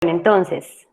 Bueno, entonces,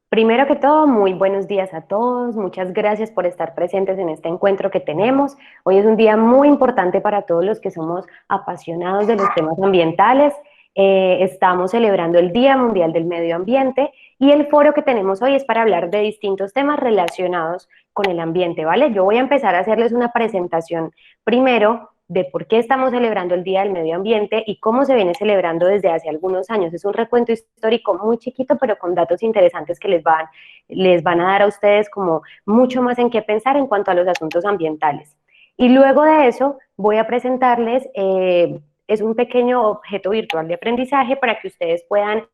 primero que todo, muy buenos días a todos. Muchas gracias por estar presentes en este encuentro que tenemos. Hoy es un día muy importante para todos los que somos apasionados de los temas ambientales. Estamos celebrando el Día Mundial del Medio Ambiente y el foro que tenemos hoy es para hablar de distintos temas relacionados con el ambiente, ¿vale? Yo voy a empezar a hacerles una presentación primero de por qué estamos celebrando el Día del Medio Ambiente y cómo se viene celebrando desde hace algunos años. Es un recuento histórico muy chiquito, pero con datos interesantes que les van a dar a ustedes como mucho más en qué pensar en cuanto a los asuntos ambientales. Y luego de eso voy a presentarles, es un pequeño objeto virtual de aprendizaje para que ustedes puedan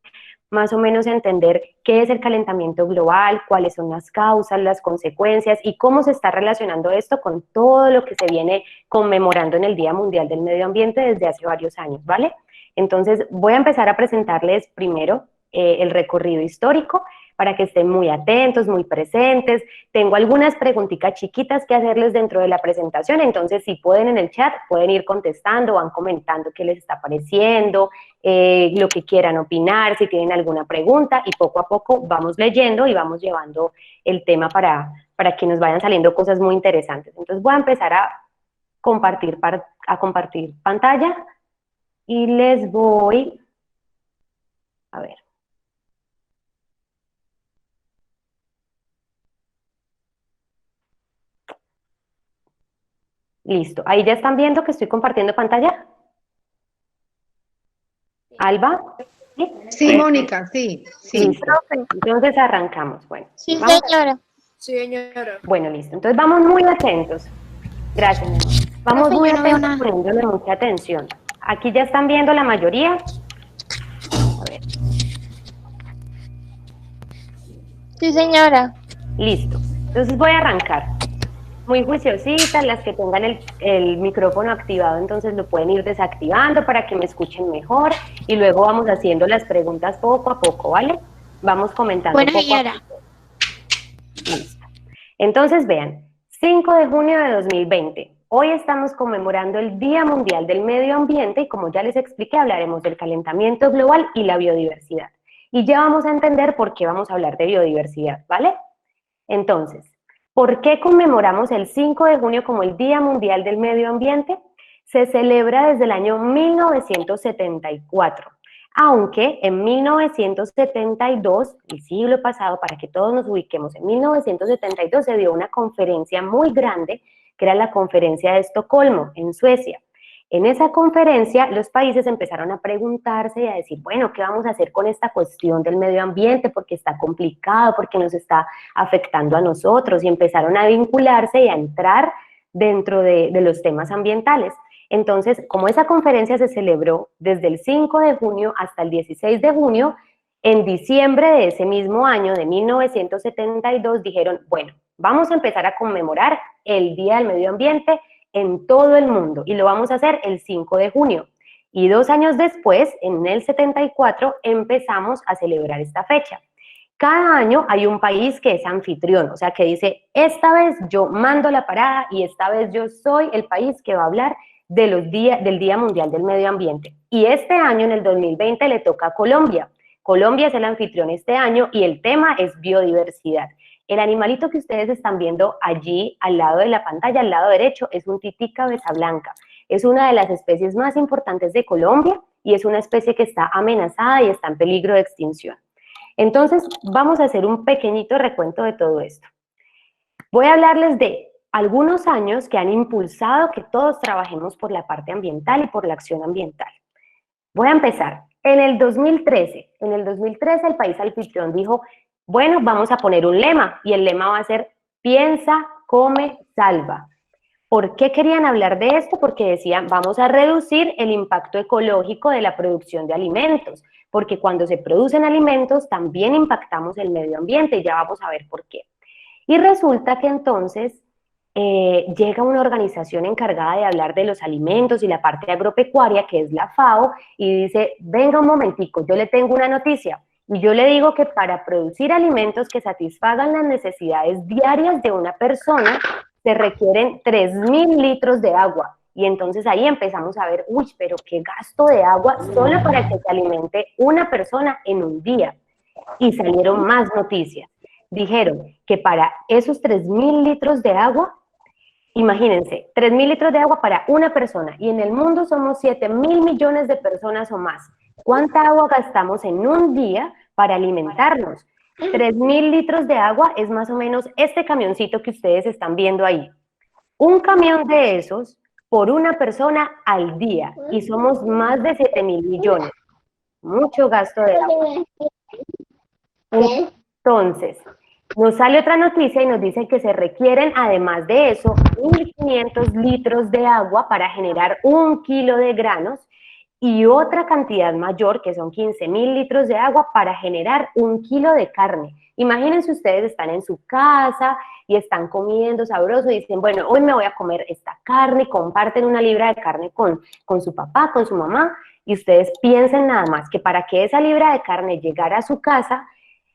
más o menos entender qué es el calentamiento global, cuáles son las causas, las consecuencias y cómo se está relacionando esto con todo lo que se viene conmemorando en el Día Mundial del Medio Ambiente desde hace varios años, ¿vale? Entonces voy a empezar a presentarles primero el recorrido histórico para que estén muy atentos, muy presentes. Tengo algunas preguntitas chiquitas que hacerles dentro de la presentación, entonces si pueden en el chat, pueden ir contestando, van comentando qué les está pareciendo, lo que quieran opinar, si tienen alguna pregunta, y poco a poco vamos leyendo y vamos llevando el tema para que nos vayan saliendo cosas muy interesantes. Entonces voy a empezar a compartir pantalla y les voy, a ver. Listo, ahí ya están viendo que estoy compartiendo pantalla. Alba, ¿sí? Sí, Mónica, sí, sí. Listo, entonces arrancamos. Bueno, Sí, vamos. señora. Sí, señora. Bueno, listo, entonces vamos muy atentos. Gracias, mi amor. Vamos Profe, muy yo no veo atentos nada. poniéndole mucha atención. Aquí ya están viendo la mayoría. A ver, Sí, señora. listo. Entonces voy a arrancar. Muy juiciositas, las que tengan el micrófono activado, entonces lo pueden ir desactivando para que me escuchen mejor y luego vamos haciendo las preguntas poco a poco, ¿vale? Vamos comentando Bueno, poco a señora. poco. Listo. Entonces vean, 5 de junio de 2020. Hoy estamos conmemorando el Día Mundial del Medio Ambiente y como ya les expliqué, hablaremos del calentamiento global y la biodiversidad. Y ya vamos a entender por qué vamos a hablar de biodiversidad, ¿vale? Entonces, ¿por qué conmemoramos el 5 de junio como el Día Mundial del Medio Ambiente? Se celebra desde el año 1974, aunque en 1972, el siglo pasado, para que todos nos ubiquemos, en 1972 se dio una conferencia muy grande, que era la Conferencia de Estocolmo, en Suecia. En esa conferencia los países empezaron a preguntarse y a decir, bueno, ¿qué vamos a hacer con esta cuestión del medio ambiente? Porque está complicado, porque nos está afectando a nosotros y empezaron a vincularse y a entrar dentro de los temas ambientales. Entonces, como esa conferencia se celebró desde el 5 de junio hasta el 16 de junio, en diciembre de ese mismo año, de 1972, dijeron, bueno, vamos a empezar a conmemorar el Día del Medio Ambiente en todo el mundo y lo vamos a hacer el 5 de junio. Y 2 años después, en el 74, empezamos a celebrar esta fecha. Cada año hay un país que es anfitrión, o sea, que dice, esta vez yo mando la parada y esta vez yo soy el país que va a hablar del Día Mundial del Medio Ambiente. Y este año, en el 2020, le toca a Colombia. Colombia es el anfitrión este año y el tema es biodiversidad. El animalito que ustedes están viendo allí al lado de la pantalla, al lado derecho, es un tití cabeza blanca. Es una de las especies más importantes de Colombia y es una especie que está amenazada y está en peligro de extinción. Entonces, vamos a hacer un pequeñito recuento de todo esto. Voy a hablarles de algunos años que han impulsado que todos trabajemos por la parte ambiental y por la acción ambiental. Voy a empezar. En el 2013 el país anfitrión dijo, bueno, vamos a poner un lema y el lema va a ser piensa, come, salva. ¿Por qué querían hablar de esto? Porque decían, vamos a reducir el impacto ecológico de la producción de alimentos, porque cuando se producen alimentos también impactamos el medio ambiente y ya vamos a ver por qué. Y resulta que entonces llega una organización encargada de hablar de los alimentos y la parte agropecuaria, que es la FAO, y dice, venga un momentico, yo le tengo una noticia, y yo le digo que para producir alimentos que satisfagan las necesidades diarias de una persona, se requieren 3.000 litros de agua. Y entonces ahí empezamos a ver, uy, pero qué gasto de agua solo para que se alimente una persona en un día. Y salieron más noticias. Dijeron que para esos 3.000 litros de agua, imagínense, 3.000 litros de agua para una persona, y en el mundo somos 7.000 millones de personas o más. ¿Cuánta agua gastamos en un día para alimentarnos? 3.000 litros de agua es más o menos este camioncito que ustedes están viendo ahí. Un camión de esos por una persona al día, y somos más de 7.000 millones. Mucho gasto de agua. Entonces, nos sale otra noticia y nos dice que se requieren, además de eso, 1.500 litros de agua para generar 1 kilo de granos y otra cantidad mayor, que son 15.000 litros de agua para generar 1 kilo de carne. Imagínense ustedes, están en su casa y están comiendo sabroso y dicen, bueno, hoy me voy a comer esta carne, y comparten una libra de carne con su papá, con su mamá, y ustedes piensen nada más que para que esa libra de carne llegara a su casa,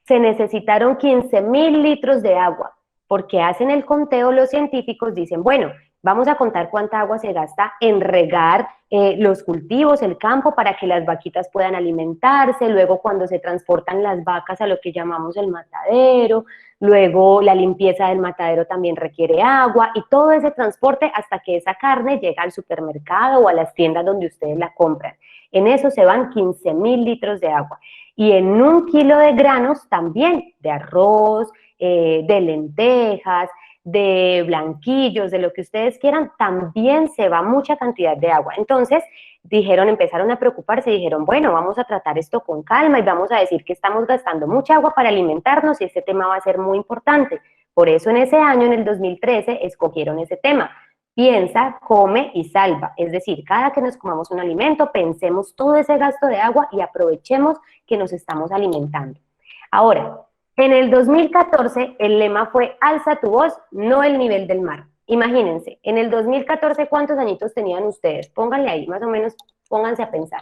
se necesitaron 15.000 litros de agua, porque hacen el conteo los científicos, dicen, bueno, vamos a contar cuánta agua se gasta en regar los cultivos, el campo, para que las vaquitas puedan alimentarse, luego cuando se transportan las vacas a lo que llamamos el matadero, luego la limpieza del matadero también requiere agua, y todo ese transporte hasta que esa carne llega al supermercado o a las tiendas donde ustedes la compran. En eso se van 15.000 litros de agua. Y en 1 kilo de granos también, de arroz, de lentejas, de blanquillos, de lo que ustedes quieran, también se va mucha cantidad de agua. Entonces, empezaron a preocuparse y dijeron, bueno, vamos a tratar esto con calma y vamos a decir que estamos gastando mucha agua para alimentarnos y este tema va a ser muy importante. Por eso en ese año, en el 2013, escogieron ese tema. Piensa, come y salva. Es decir, cada que nos comamos un alimento, pensemos todo ese gasto de agua y aprovechemos que nos estamos alimentando. Ahora, en el 2014 el lema fue alza tu voz, no el nivel del mar. Imagínense, en el 2014, ¿cuántos añitos tenían ustedes? Pónganle ahí, más o menos, pónganse a pensar.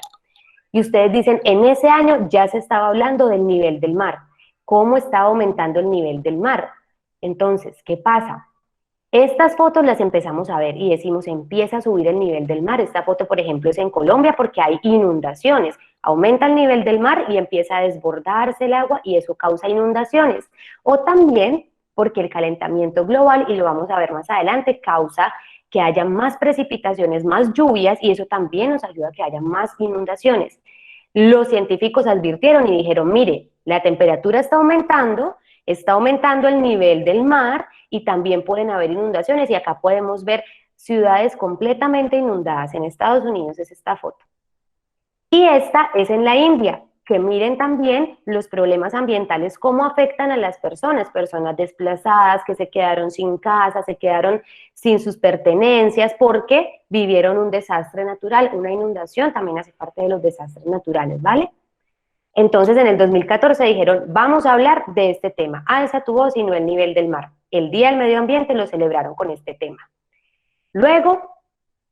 Y ustedes dicen, en ese año ya se estaba hablando del nivel del mar. ¿Cómo estaba aumentando el nivel del mar? Entonces, ¿qué pasa? Estas fotos las empezamos a ver y decimos, empieza a subir el nivel del mar. Esta foto, por ejemplo, es en Colombia porque hay inundaciones. Aumenta el nivel del mar y empieza a desbordarse el agua y eso causa inundaciones. O también porque el calentamiento global, y lo vamos a ver más adelante, causa que haya más precipitaciones, más lluvias, y eso también nos ayuda a que haya más inundaciones. Los científicos advirtieron y dijeron, mire, la temperatura está aumentando el nivel del mar y también pueden haber inundaciones, y acá podemos ver ciudades completamente inundadas. En Estados Unidos es esta foto. Y esta es en la India, que miren también los problemas ambientales, cómo afectan a las personas desplazadas que se quedaron sin casa, se quedaron sin sus pertenencias porque vivieron un desastre natural. Una inundación también hace parte de los desastres naturales, ¿vale? Entonces en el 2014 dijeron, vamos a hablar de este tema, alza tu voz y no el nivel del mar. El Día del Medio Ambiente lo celebraron con este tema. Luego,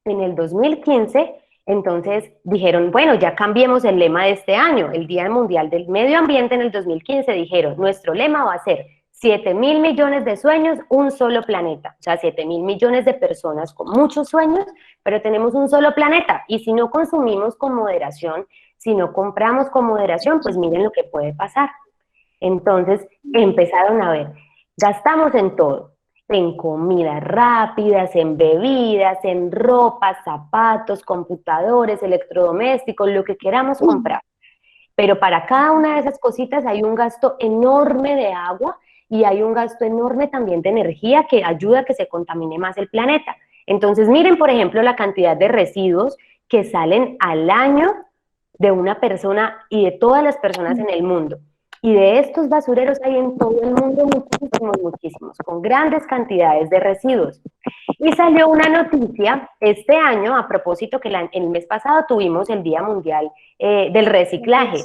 en el 2015, entonces dijeron, bueno, ya cambiemos el lema de este año, el Día Mundial del Medio Ambiente. En el 2015 dijeron, nuestro lema va a ser 7.000 millones de sueños, un solo planeta. O sea, 7.000 millones de personas con muchos sueños, pero tenemos un solo planeta. Y si no consumimos con moderación, si no compramos con moderación, pues miren lo que puede pasar. Entonces empezaron a ver, gastamos en todo, en comidas rápidas, en bebidas, en ropa, zapatos, computadores, electrodomésticos, lo que queramos comprar. Pero para cada una de esas cositas hay un gasto enorme de agua y hay un gasto enorme también de energía que ayuda a que se contamine más el planeta. Entonces miren, por ejemplo, la cantidad de residuos que salen al año de una persona y de todas las personas en el mundo. Y de estos basureros hay en todo el mundo muchísimos, con grandes cantidades de residuos. Y salió una noticia este año, a propósito que el mes pasado tuvimos el Día Mundial del Reciclaje,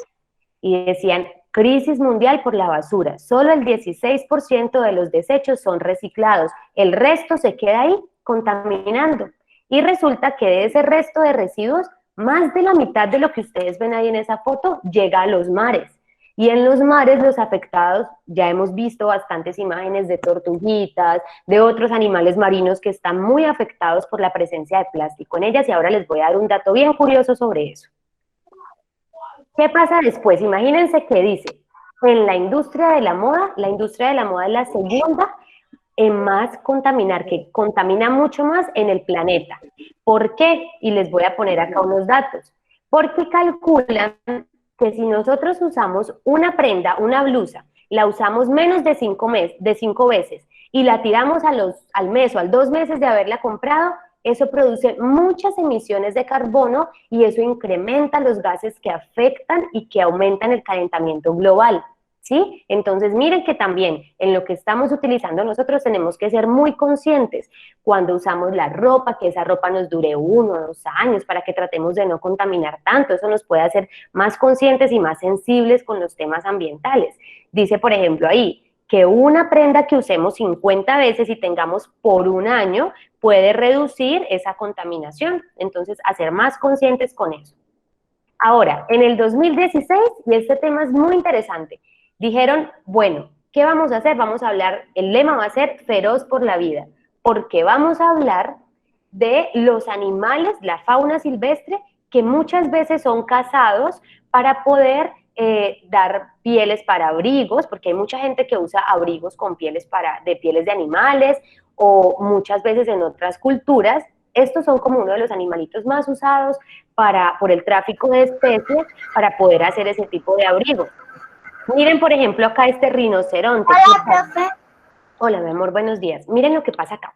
y decían, crisis mundial por la basura, solo el 16% de los desechos son reciclados, el resto se queda ahí contaminando. Y resulta que de ese resto de residuos, más de la mitad de lo que ustedes ven ahí en esa foto llega a los mares. Y en los mares los afectados, ya hemos visto bastantes imágenes de tortuguitas, de otros animales marinos que están muy afectados por la presencia de plástico en ellas, y ahora les voy a dar un dato bien curioso sobre eso. ¿Qué pasa después? Imagínense que dice, en la industria de la moda es la segunda en más contaminar, que contamina mucho más en el planeta. ¿Por qué? Y les voy a poner acá unos datos. Porque calculan que si nosotros usamos una prenda, una blusa, la usamos menos de 5 veces y la tiramos al mes o al 2 meses de haberla comprado, eso produce muchas emisiones de carbono y eso incrementa los gases que afectan y que aumentan el calentamiento global. ¿Sí? Entonces miren que también en lo que estamos utilizando nosotros tenemos que ser muy conscientes cuando usamos la ropa, que esa ropa nos dure 1 o 2 años para que tratemos de no contaminar tanto. Eso nos puede hacer más conscientes y más sensibles con los temas ambientales. Dice, por ejemplo, ahí que una prenda que usemos 50 veces y tengamos por 1 año puede reducir esa contaminación. Entonces, hacer más conscientes con eso. Ahora, en el 2016, y este tema es muy interesante, dijeron, bueno, ¿qué vamos a hacer? Vamos a hablar, el lema va a ser feroz por la vida, porque vamos a hablar de los animales, la fauna silvestre, que muchas veces son cazados para poder dar pieles para abrigos, porque hay mucha gente que usa abrigos con pieles de animales, o muchas veces en otras culturas, estos son como uno de los animalitos más usados por el tráfico de especies para poder hacer ese tipo de abrigos. Miren, por ejemplo, acá este rinoceronte. Hola, profe. Hola, mi amor, buenos días. Miren lo que pasa acá.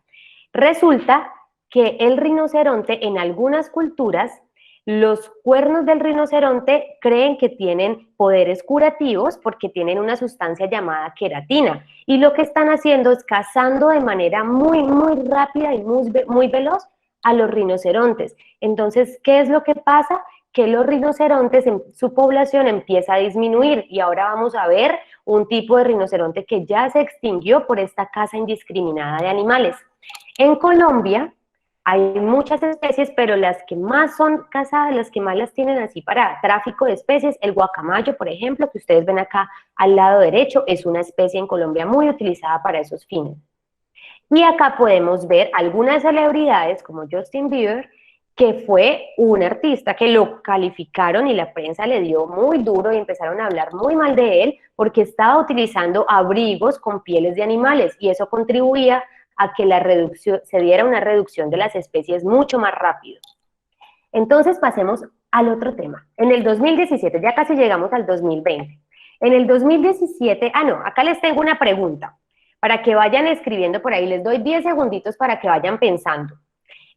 Resulta que el rinoceronte, en algunas culturas, los cuernos del rinoceronte creen que tienen poderes curativos porque tienen una sustancia llamada queratina. Y lo que están haciendo es cazando de manera muy, muy rápida y muy veloz a los rinocerontes. Entonces, ¿qué es lo que pasa? Que los rinocerontes en su población empieza a disminuir y ahora vamos a ver un tipo de rinoceronte que ya se extinguió por esta caza indiscriminada de animales. En Colombia hay muchas especies, pero las que más son cazadas, las que más las tienen así para tráfico de especies, el guacamayo, por ejemplo, que ustedes ven acá al lado derecho, es una especie en Colombia muy utilizada para esos fines. Y acá podemos ver algunas celebridades como Justin Bieber, que fue un artista que lo calificaron y la prensa le dio muy duro y empezaron a hablar muy mal de él porque estaba utilizando abrigos con pieles de animales y eso contribuía a que se diera una reducción de las especies mucho más rápido. Entonces pasemos al otro tema. En el 2017, ya casi llegamos al 2020. En el 2017, acá les tengo una pregunta para que vayan escribiendo por ahí, les doy 10 segunditos para que vayan pensando.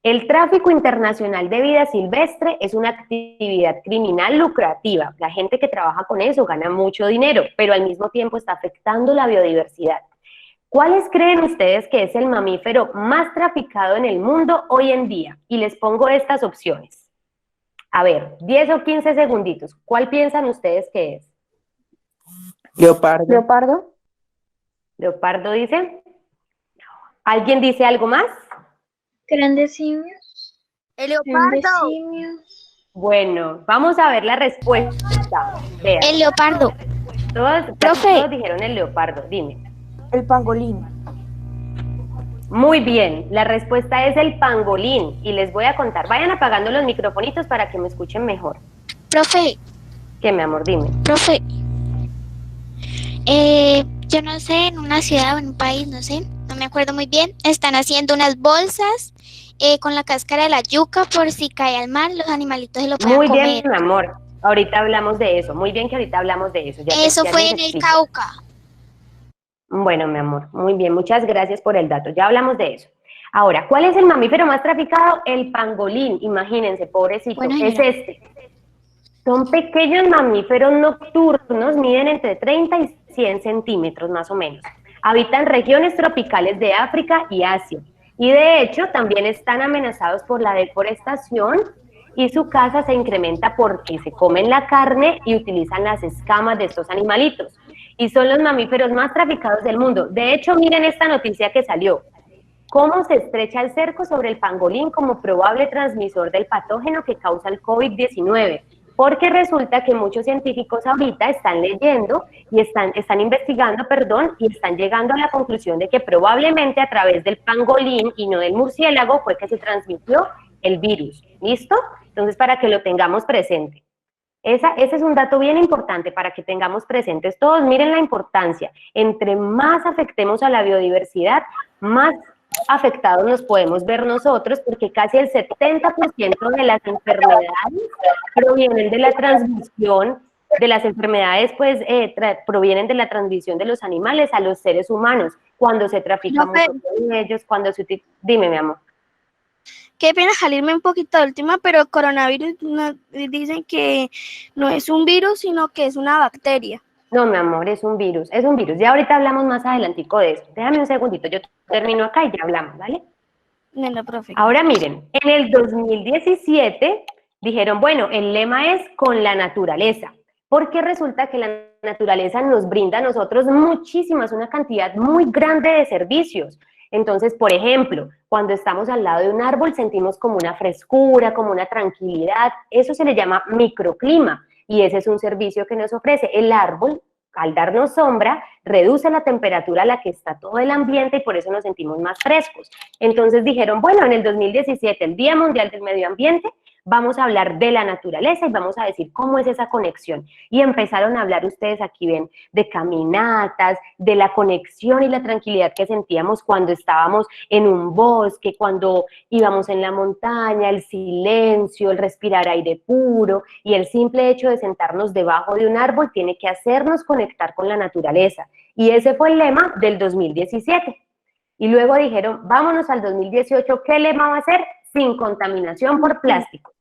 El tráfico internacional de vida silvestre es una actividad criminal lucrativa. La gente que trabaja con eso gana mucho dinero, pero al mismo tiempo está afectando la biodiversidad. ¿Cuáles creen ustedes que es el mamífero más traficado en el mundo hoy en día? Y les pongo estas opciones. A ver, 10 o 15 segunditos. ¿Cuál piensan ustedes que es? Leopardo. ¿Leopardo? ¿Leopardo dice? ¿Alguien dice algo más? Grandes simios. El Grandes leopardo. simios. Bueno, vamos a ver la respuesta. Vean, El leopardo. todos dijeron el leopardo, dime. El pangolín. Muy bien, la respuesta es el pangolín y les voy a contar. Vayan apagando los microfonitos para que me escuchen mejor. Profe, ¿Qué, mi amor? Dime. profe. Yo no sé, en una ciudad o en un país, no sé, no me acuerdo muy bien, están haciendo unas bolsas con la cáscara de la yuca por si cae al mar, los animalitos se lo puedan Muy comer. bien, mi amor. Ahorita hablamos de eso. Muy bien que ahorita hablamos de eso. Eso ya fue les en el explico. Cauca. Bueno, mi amor, muy bien. Muchas gracias por el dato. Ya hablamos de eso. Ahora, ¿cuál es el mamífero más traficado? El pangolín. Imagínense, pobrecito. Bueno, es señora. este. Son pequeños mamíferos nocturnos, miden entre 30 y 100 centímetros más o menos. Habitan regiones tropicales de África y Asia. Y de hecho también están amenazados por la deforestación y su caza se incrementa porque se comen la carne y utilizan las escamas de estos animalitos. Y son los mamíferos más traficados del mundo. De hecho, miren esta noticia que salió. ¿Cómo se estrecha el cerco sobre el pangolín como probable transmisor del patógeno que causa el COVID-19? Porque resulta que muchos científicos ahorita están leyendo y están investigando, y están llegando a la conclusión de que probablemente a través del pangolín y no del murciélago fue que se transmitió el virus. ¿Listo? Entonces, para que lo tengamos presente. Ese es un dato bien importante para que tengamos presentes todos. Miren la importancia. Entre más afectemos a la biodiversidad, más afectados nos podemos ver nosotros, porque casi el 70% de las enfermedades provienen de la transmisión, de las enfermedades pues provienen de la transmisión de los animales a los seres humanos, cuando se trafica mucho con ellos, cuando se... Dime, mi amor. Qué pena salirme un poquito del tema, pero coronavirus dicen que no es un virus, sino que es una bacteria. No, mi amor, es un virus, es un virus. Ya ahorita hablamos más adelantico de eso. Déjame un segundito, yo termino acá y ya hablamos, ¿vale? No, profe. Ahora miren, en el 2017 dijeron, bueno, el lema es con la naturaleza, porque resulta que la naturaleza nos brinda a nosotros una cantidad muy grande de servicios. Entonces, por ejemplo, cuando estamos al lado de un árbol sentimos como una frescura, como una tranquilidad, eso se le llama microclima. Y ese es un servicio que nos ofrece el árbol. Al darnos sombra, reduce la temperatura a la que está todo el ambiente y por eso nos sentimos más frescos. Entonces dijeron, bueno, en el 2017, el Día Mundial del Medio Ambiente, vamos a hablar de la naturaleza y vamos a decir cómo es esa conexión. Y empezaron a hablar, ustedes aquí ven, de caminatas, de la conexión y la tranquilidad que sentíamos cuando estábamos en un bosque, cuando íbamos en la montaña, el silencio, el respirar aire puro y el simple hecho de sentarnos debajo de un árbol tiene que hacernos conectar con la naturaleza. Y ese fue el lema del 2017. Y luego dijeron, vámonos al 2018, ¿qué lema va a ser? Sin contaminación por plástico.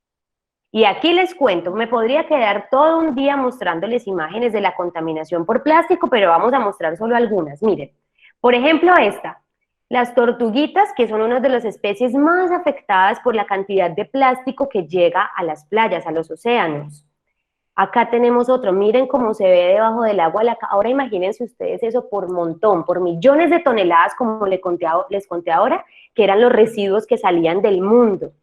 Y aquí les cuento, me podría quedar todo un día mostrándoles imágenes de la contaminación por plástico, pero vamos a mostrar solo algunas. Miren, por ejemplo esta, las tortuguitas, que son una de las especies más afectadas por la cantidad de plástico que llega a las playas, a los océanos. Acá tenemos otro, miren cómo se ve debajo del agua. Ahora imagínense ustedes eso por montón, por millones de toneladas, como les conté ahora, que eran los residuos que salían del mundo.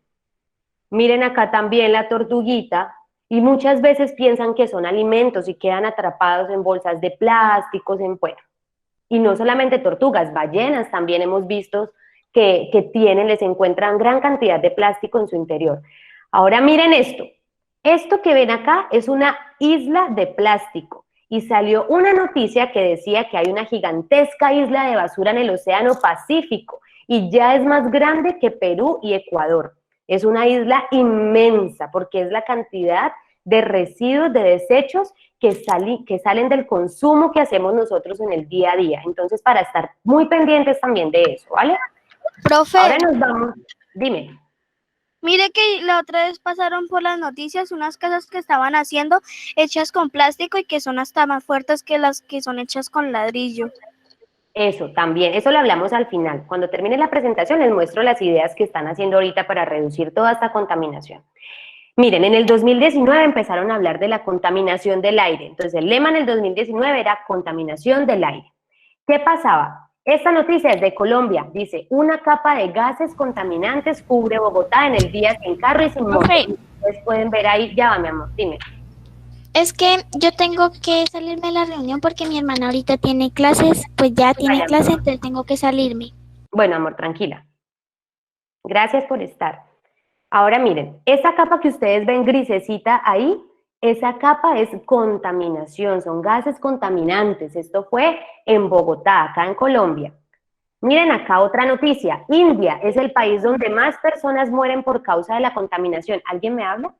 Miren acá también la tortuguita, y muchas veces piensan que son alimentos y quedan atrapados en bolsas de plásticos, bueno. Y no solamente tortugas, ballenas también hemos visto que les encuentran gran cantidad de plástico en su interior. Ahora miren esto. Esto que ven acá es una isla de plástico y salió una noticia que decía que hay una gigantesca isla de basura en el Océano Pacífico y ya es más grande que Perú y Ecuador. Es una isla inmensa porque es la cantidad de residuos, de desechos que salen del consumo que hacemos nosotros en el día a día. Entonces, para estar muy pendientes también de eso, ¿vale? Profe. Ahora nos vamos, dime. Mire que la otra vez pasaron por las noticias unas casas que estaban haciendo hechas con plástico y que son hasta más fuertes que las que son hechas con ladrillo. Eso también, eso lo hablamos al final. Cuando termine la presentación les muestro las ideas que están haciendo ahorita para reducir toda esta contaminación. Miren, en el 2019 empezaron a hablar de la contaminación del aire. Entonces el lema en el 2019 era contaminación del aire. ¿Qué pasaba? Esta noticia es de Colombia, dice, una capa de gases contaminantes cubre Bogotá en el día sin carro y sin moto. Ustedes pueden ver ahí, ya va mi amor, dime. Es que yo tengo que salirme de la reunión porque mi hermana ahorita tiene clases, pues ya tiene clases, entonces tengo que salirme. Bueno, amor, tranquila. Gracias por estar. Ahora miren, esa capa que ustedes ven grisecita ahí, esa capa es contaminación, son gases contaminantes. Esto fue en Bogotá, acá en Colombia. Miren acá otra noticia. India es el país donde más personas mueren por causa de la contaminación. ¿Alguien me habla?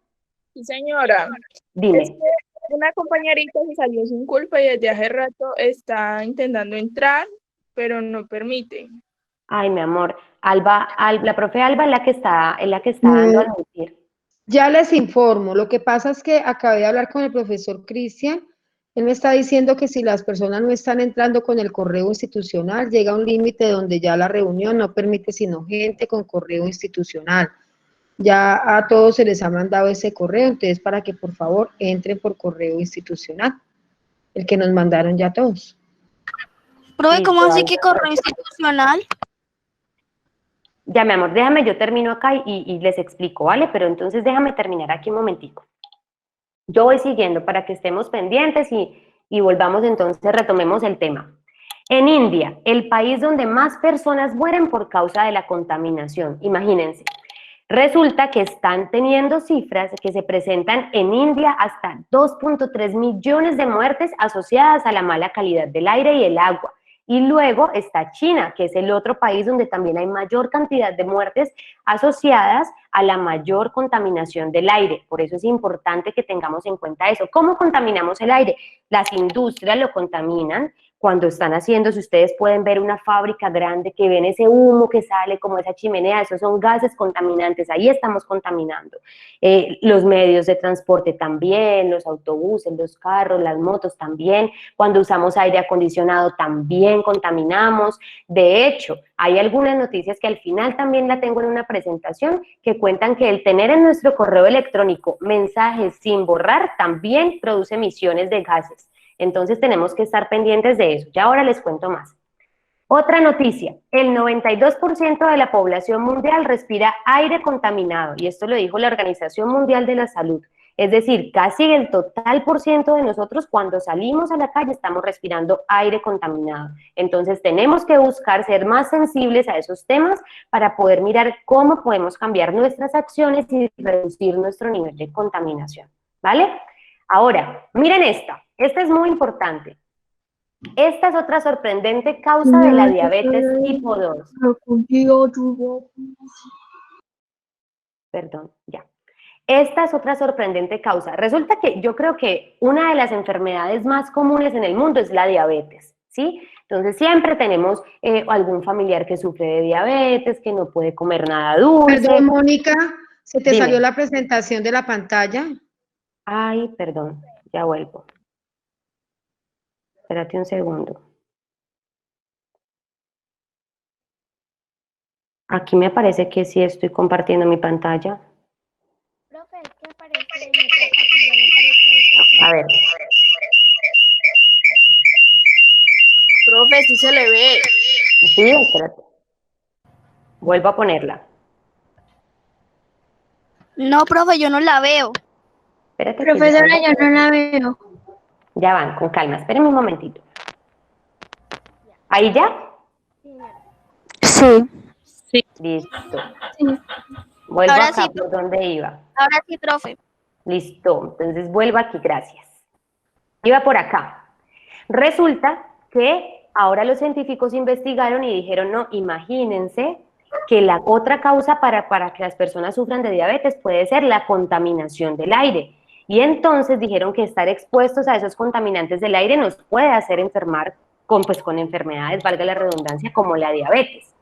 Sí, señora. Dime. Es que una compañerita se salió sin culpa y desde hace rato está intentando entrar, pero no permiten. Ay, mi amor. La profe Alba es la que está dando a admitir. Ya les informo, lo que pasa es que acabé de hablar con el profesor Cristian, él me está diciendo que si las personas no están entrando con el correo institucional, llega un límite donde ya la reunión no permite sino gente con correo institucional. Ya a todos se les ha mandado ese correo, entonces para que por favor entren por correo institucional, el que nos mandaron ya todos. Profe, ¿cómo así que correo institucional? Ya, mi amor, déjame, yo termino acá y les explico, ¿vale? Pero entonces déjame terminar aquí un momentico. Yo voy siguiendo para que estemos pendientes y volvamos entonces, retomemos el tema. En India, el país donde más personas mueren por causa de la contaminación, imagínense. Resulta que están teniendo cifras que se presentan en India hasta 2.3 millones de muertes asociadas a la mala calidad del aire y el agua. Y luego está China, que es el otro país donde también hay mayor cantidad de muertes asociadas a la mayor contaminación del aire. Por eso es importante que tengamos en cuenta eso. ¿Cómo contaminamos el aire? Las industrias lo contaminan cuando están haciendo, si ustedes pueden ver una fábrica grande que ven ese humo que sale como esa chimenea, esos son gases contaminantes, ahí estamos contaminando. Los medios de transporte también, los autobuses, los carros, las motos también, cuando usamos aire acondicionado también contaminamos. De hecho, hay algunas noticias que al final también la tengo en una presentación que cuentan que el tener en nuestro correo electrónico mensajes sin borrar también produce emisiones de gases. Entonces tenemos que estar pendientes de eso. Ya ahora les cuento más. Otra noticia, el 92% de la población mundial respira aire contaminado, y esto lo dijo la Organización Mundial de la Salud. Es decir, casi el total por ciento de nosotros cuando salimos a la calle estamos respirando aire contaminado. Entonces tenemos que buscar ser más sensibles a esos temas para poder mirar cómo podemos cambiar nuestras acciones y reducir nuestro nivel de contaminación, ¿vale? Ahora, miren esta es muy importante. Esta es otra sorprendente causa de la diabetes tipo 2. Perdón, ya. Esta es otra sorprendente causa. Resulta que yo creo que una de las enfermedades más comunes en el mundo es la diabetes, ¿sí? Entonces siempre tenemos algún familiar que sufre de diabetes, que no puede comer nada dulce. Perdón, Mónica, ¿se te Dime. salió la presentación de la pantalla? Ay, perdón, ya vuelvo. Espérate un segundo. Aquí me parece que sí estoy compartiendo mi pantalla. Profe, es que aparece en otra pantalla, no aparece ahí. A ver. Profe, sí se le ve. Sí, espérate. Vuelvo a ponerla. No, profe, yo no la veo. Espérate. Profesora, yo no la veo. Ya van, con calma. Espérenme un momentito. ¿Ahí ya? Sí. Listo. Sí. Vuelvo Ahora acá sí. por donde iba. Ahora sí, profe. Listo. Entonces vuelvo aquí, gracias. Iba por acá. Resulta que ahora los científicos investigaron y dijeron, no, imagínense que la otra causa para que las personas sufran de diabetes puede ser la contaminación del aire. Y entonces dijeron que estar expuestos a esos contaminantes del aire nos puede hacer enfermar con enfermedades, valga la redundancia, como la diabetes.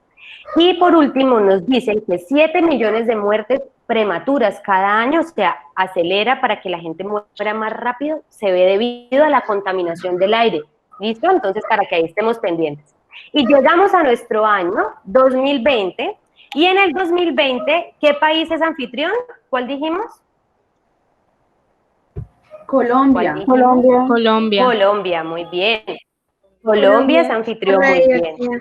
Y por último nos dicen que 7 millones de muertes prematuras cada año, o sea, acelera para que la gente muera más rápido, se ve debido a la contaminación del aire. ¿Listo? Entonces, para que ahí estemos pendientes. Y llegamos a nuestro año 2020, y en el 2020, ¿qué país es anfitrión? ¿Cuál dijimos? Colombia. Colombia, muy bien. Colombia es anfitrión, muy bien.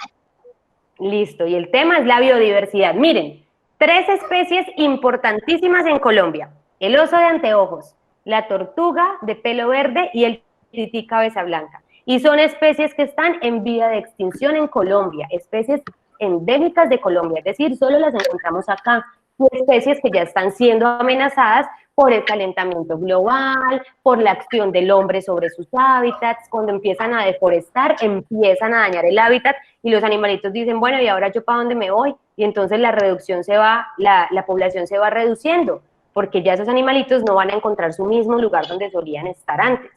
Listo, y el tema es la biodiversidad. Miren, 3 especies importantísimas en Colombia: el oso de anteojos, la tortuga de pelo verde y el tití cabeza blanca. Y son especies que están en vía de extinción en Colombia, especies endémicas de Colombia, es decir, solo las encontramos acá. Especies que ya están siendo amenazadas por el calentamiento global, por la acción del hombre sobre sus hábitats. Cuando empiezan a deforestar, empiezan a dañar el hábitat y los animalitos dicen, bueno, ¿y ahora yo para dónde me voy? Y entonces la reducción se va, la población se va reduciendo, porque ya esos animalitos no van a encontrar su mismo lugar donde solían estar antes.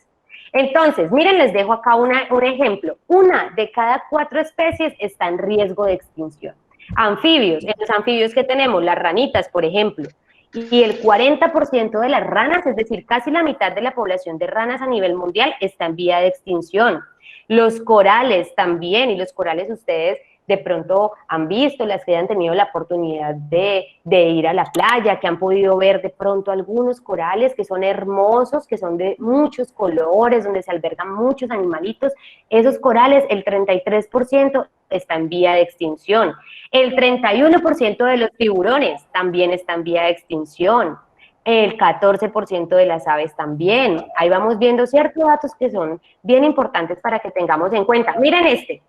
Entonces, miren, les dejo acá un ejemplo. 1 de cada 4 especies está en riesgo de extinción. Anfibios, en los anfibios que tenemos, las ranitas, por ejemplo, y el 40% de las ranas, es decir, casi la mitad de la población de ranas a nivel mundial está en vía de extinción. Los corales también, y los corales ustedes de pronto han visto, las que hayan tenido la oportunidad de ir a la playa, que han podido ver de pronto algunos corales que son hermosos, que son de muchos colores, donde se albergan muchos animalitos. Esos corales, el 33% está en vía de extinción. El 31% de los tiburones también está en vía de extinción. El 14% de las aves también. Ahí vamos viendo ciertos datos que son bien importantes para que tengamos en cuenta. Miren este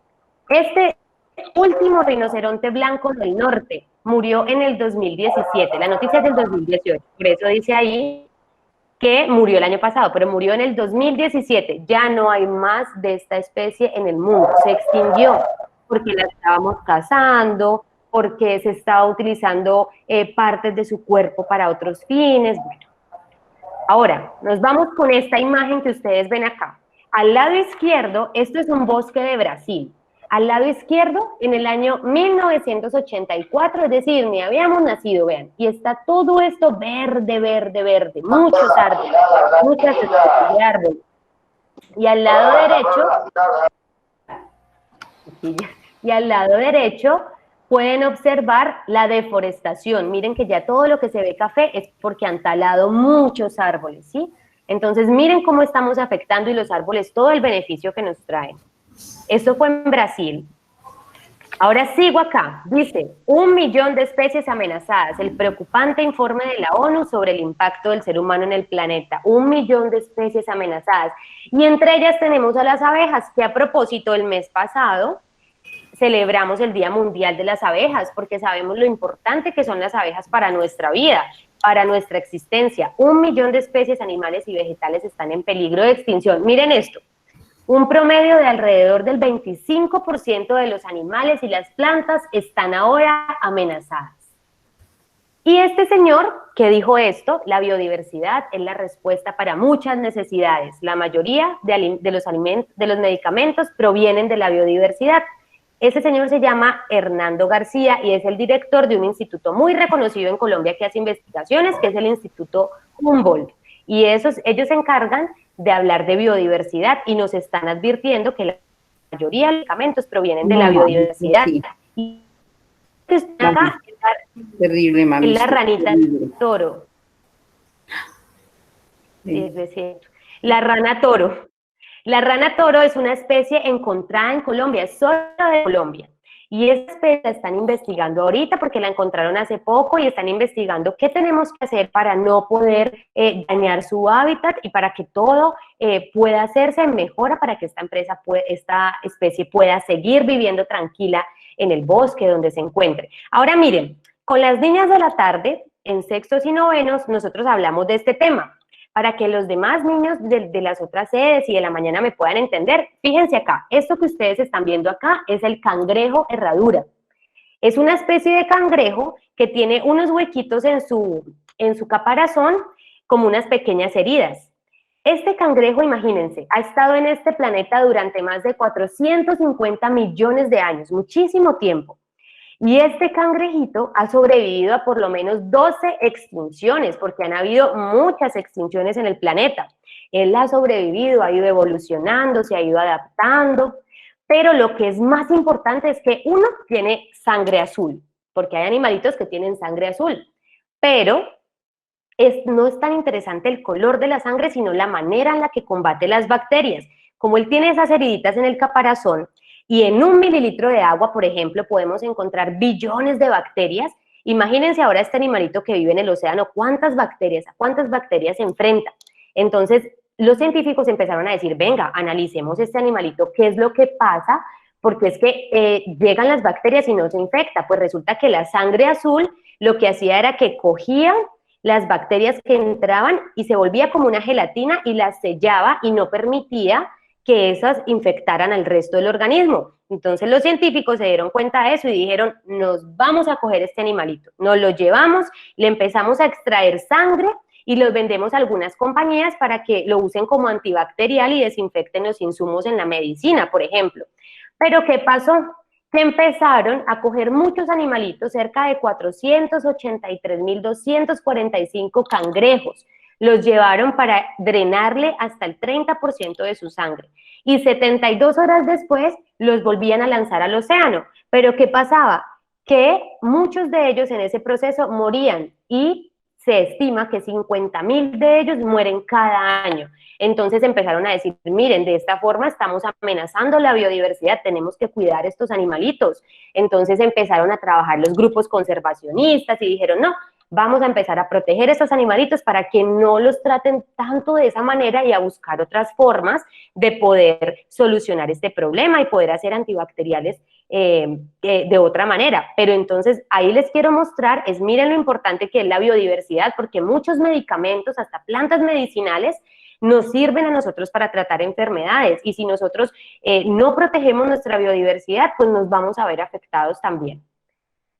último rinoceronte blanco del norte murió en el 2017, la noticia es del 2018, por eso dice ahí que murió el año pasado, pero murió en el 2017, ya no hay más de esta especie en el mundo, se extinguió porque la estábamos cazando, porque se estaba utilizando partes de su cuerpo para otros fines, bueno. Ahora, nos vamos con esta imagen que ustedes ven acá. Al lado izquierdo, esto es un bosque de Brasil. Al lado izquierdo, en el año 1984, es decir, ni habíamos nacido, vean, y está todo esto verde, verde, verde, muchos árboles, muchas especies de árboles. Y al lado derecho, pueden observar la deforestación. Miren que ya todo lo que se ve café es porque han talado muchos árboles, ¿sí? Entonces, miren cómo estamos afectando y los árboles, todo el beneficio que nos traen. Esto fue en Brasil. Ahora sigo acá. Dice, 1 millón de especies amenazadas. El preocupante informe de la ONU sobre el impacto del ser humano en el planeta. 1 millón de especies amenazadas. Y entre ellas tenemos a las abejas, que a propósito el mes pasado celebramos el Día Mundial de las Abejas, porque sabemos lo importante que son las abejas para nuestra vida, para nuestra existencia. 1 millón de especies animales y vegetales están en peligro de extinción. Miren esto, un promedio de alrededor del 25% de los animales y las plantas están ahora amenazadas. Y este señor que dijo esto, la biodiversidad es la respuesta para muchas necesidades. La mayoría de los medicamentos provienen de la biodiversidad. Ese señor se llama Hernando García y es el director de un instituto muy reconocido en Colombia que hace investigaciones, que es el Instituto Humboldt. Y ellos se encargan de hablar de biodiversidad y nos están advirtiendo que la mayoría de los medicamentos provienen de la biodiversidad. Sí. Y acá terrible, mami. Es la ranita toro. Sí, es cierto. La rana toro. La rana toro es una especie encontrada en Colombia, es solo de Colombia. Y esta especie la están investigando ahorita porque la encontraron hace poco y están investigando qué tenemos que hacer para no poder dañar su hábitat y para que todo pueda hacerse en mejora para que esta especie pueda seguir viviendo tranquila en el bosque donde se encuentre. Ahora miren, con las niñas de la tarde, en sextos y novenos, nosotros hablamos de este tema. Para que los demás niños de las otras sedes y de la mañana me puedan entender, fíjense acá, esto que ustedes están viendo acá es el cangrejo herradura. Es una especie de cangrejo que tiene unos huequitos en su caparazón como unas pequeñas heridas. Este cangrejo, imagínense, ha estado en este planeta durante más de 450 millones de años, muchísimo tiempo. Y este cangrejito ha sobrevivido a por lo menos 12 extinciones, porque han habido muchas extinciones en el planeta. Él ha sobrevivido, ha ido evolucionando, se ha ido adaptando, pero lo que es más importante es que uno tiene sangre azul, porque hay animalitos que tienen sangre azul, pero no es tan interesante el color de la sangre, sino la manera en la que combate las bacterias. Como él tiene esas heriditas en el caparazón, y en 1 mililitro de agua, por ejemplo, podemos encontrar billones de bacterias. Imagínense ahora este animalito que vive en el océano, ¿a cuántas bacterias se enfrenta? Entonces, los científicos empezaron a decir, venga, analicemos este animalito, ¿qué es lo que pasa? Porque es que llegan las bacterias y no se infecta. Pues resulta que la sangre azul lo que hacía era que cogía las bacterias que entraban y se volvía como una gelatina y las sellaba y no permitía que esas infectaran al resto del organismo. Entonces los científicos se dieron cuenta de eso y dijeron, nos vamos a coger este animalito, nos lo llevamos, le empezamos a extraer sangre y los vendemos a algunas compañías para que lo usen como antibacterial y desinfecten los insumos en la medicina, por ejemplo. Pero ¿qué pasó? Que empezaron a coger muchos animalitos, cerca de 483.245 cangrejos, los llevaron para drenarle hasta el 30% de su sangre y 72 horas después los volvían a lanzar al océano. Pero ¿qué pasaba? Que muchos de ellos en ese proceso morían y se estima que 50.000 de ellos mueren cada año. Entonces empezaron a decir, miren, de esta forma estamos amenazando la biodiversidad, tenemos que cuidar estos animalitos. Entonces empezaron a trabajar los grupos conservacionistas y dijeron, no, vamos a empezar a proteger a estos animalitos para que no los traten tanto de esa manera y a buscar otras formas de poder solucionar este problema y poder hacer antibacteriales de otra manera. Pero entonces ahí les quiero mostrar, miren lo importante que es la biodiversidad, porque muchos medicamentos, hasta plantas medicinales, nos sirven a nosotros para tratar enfermedades, y si nosotros no protegemos nuestra biodiversidad, pues nos vamos a ver afectados también.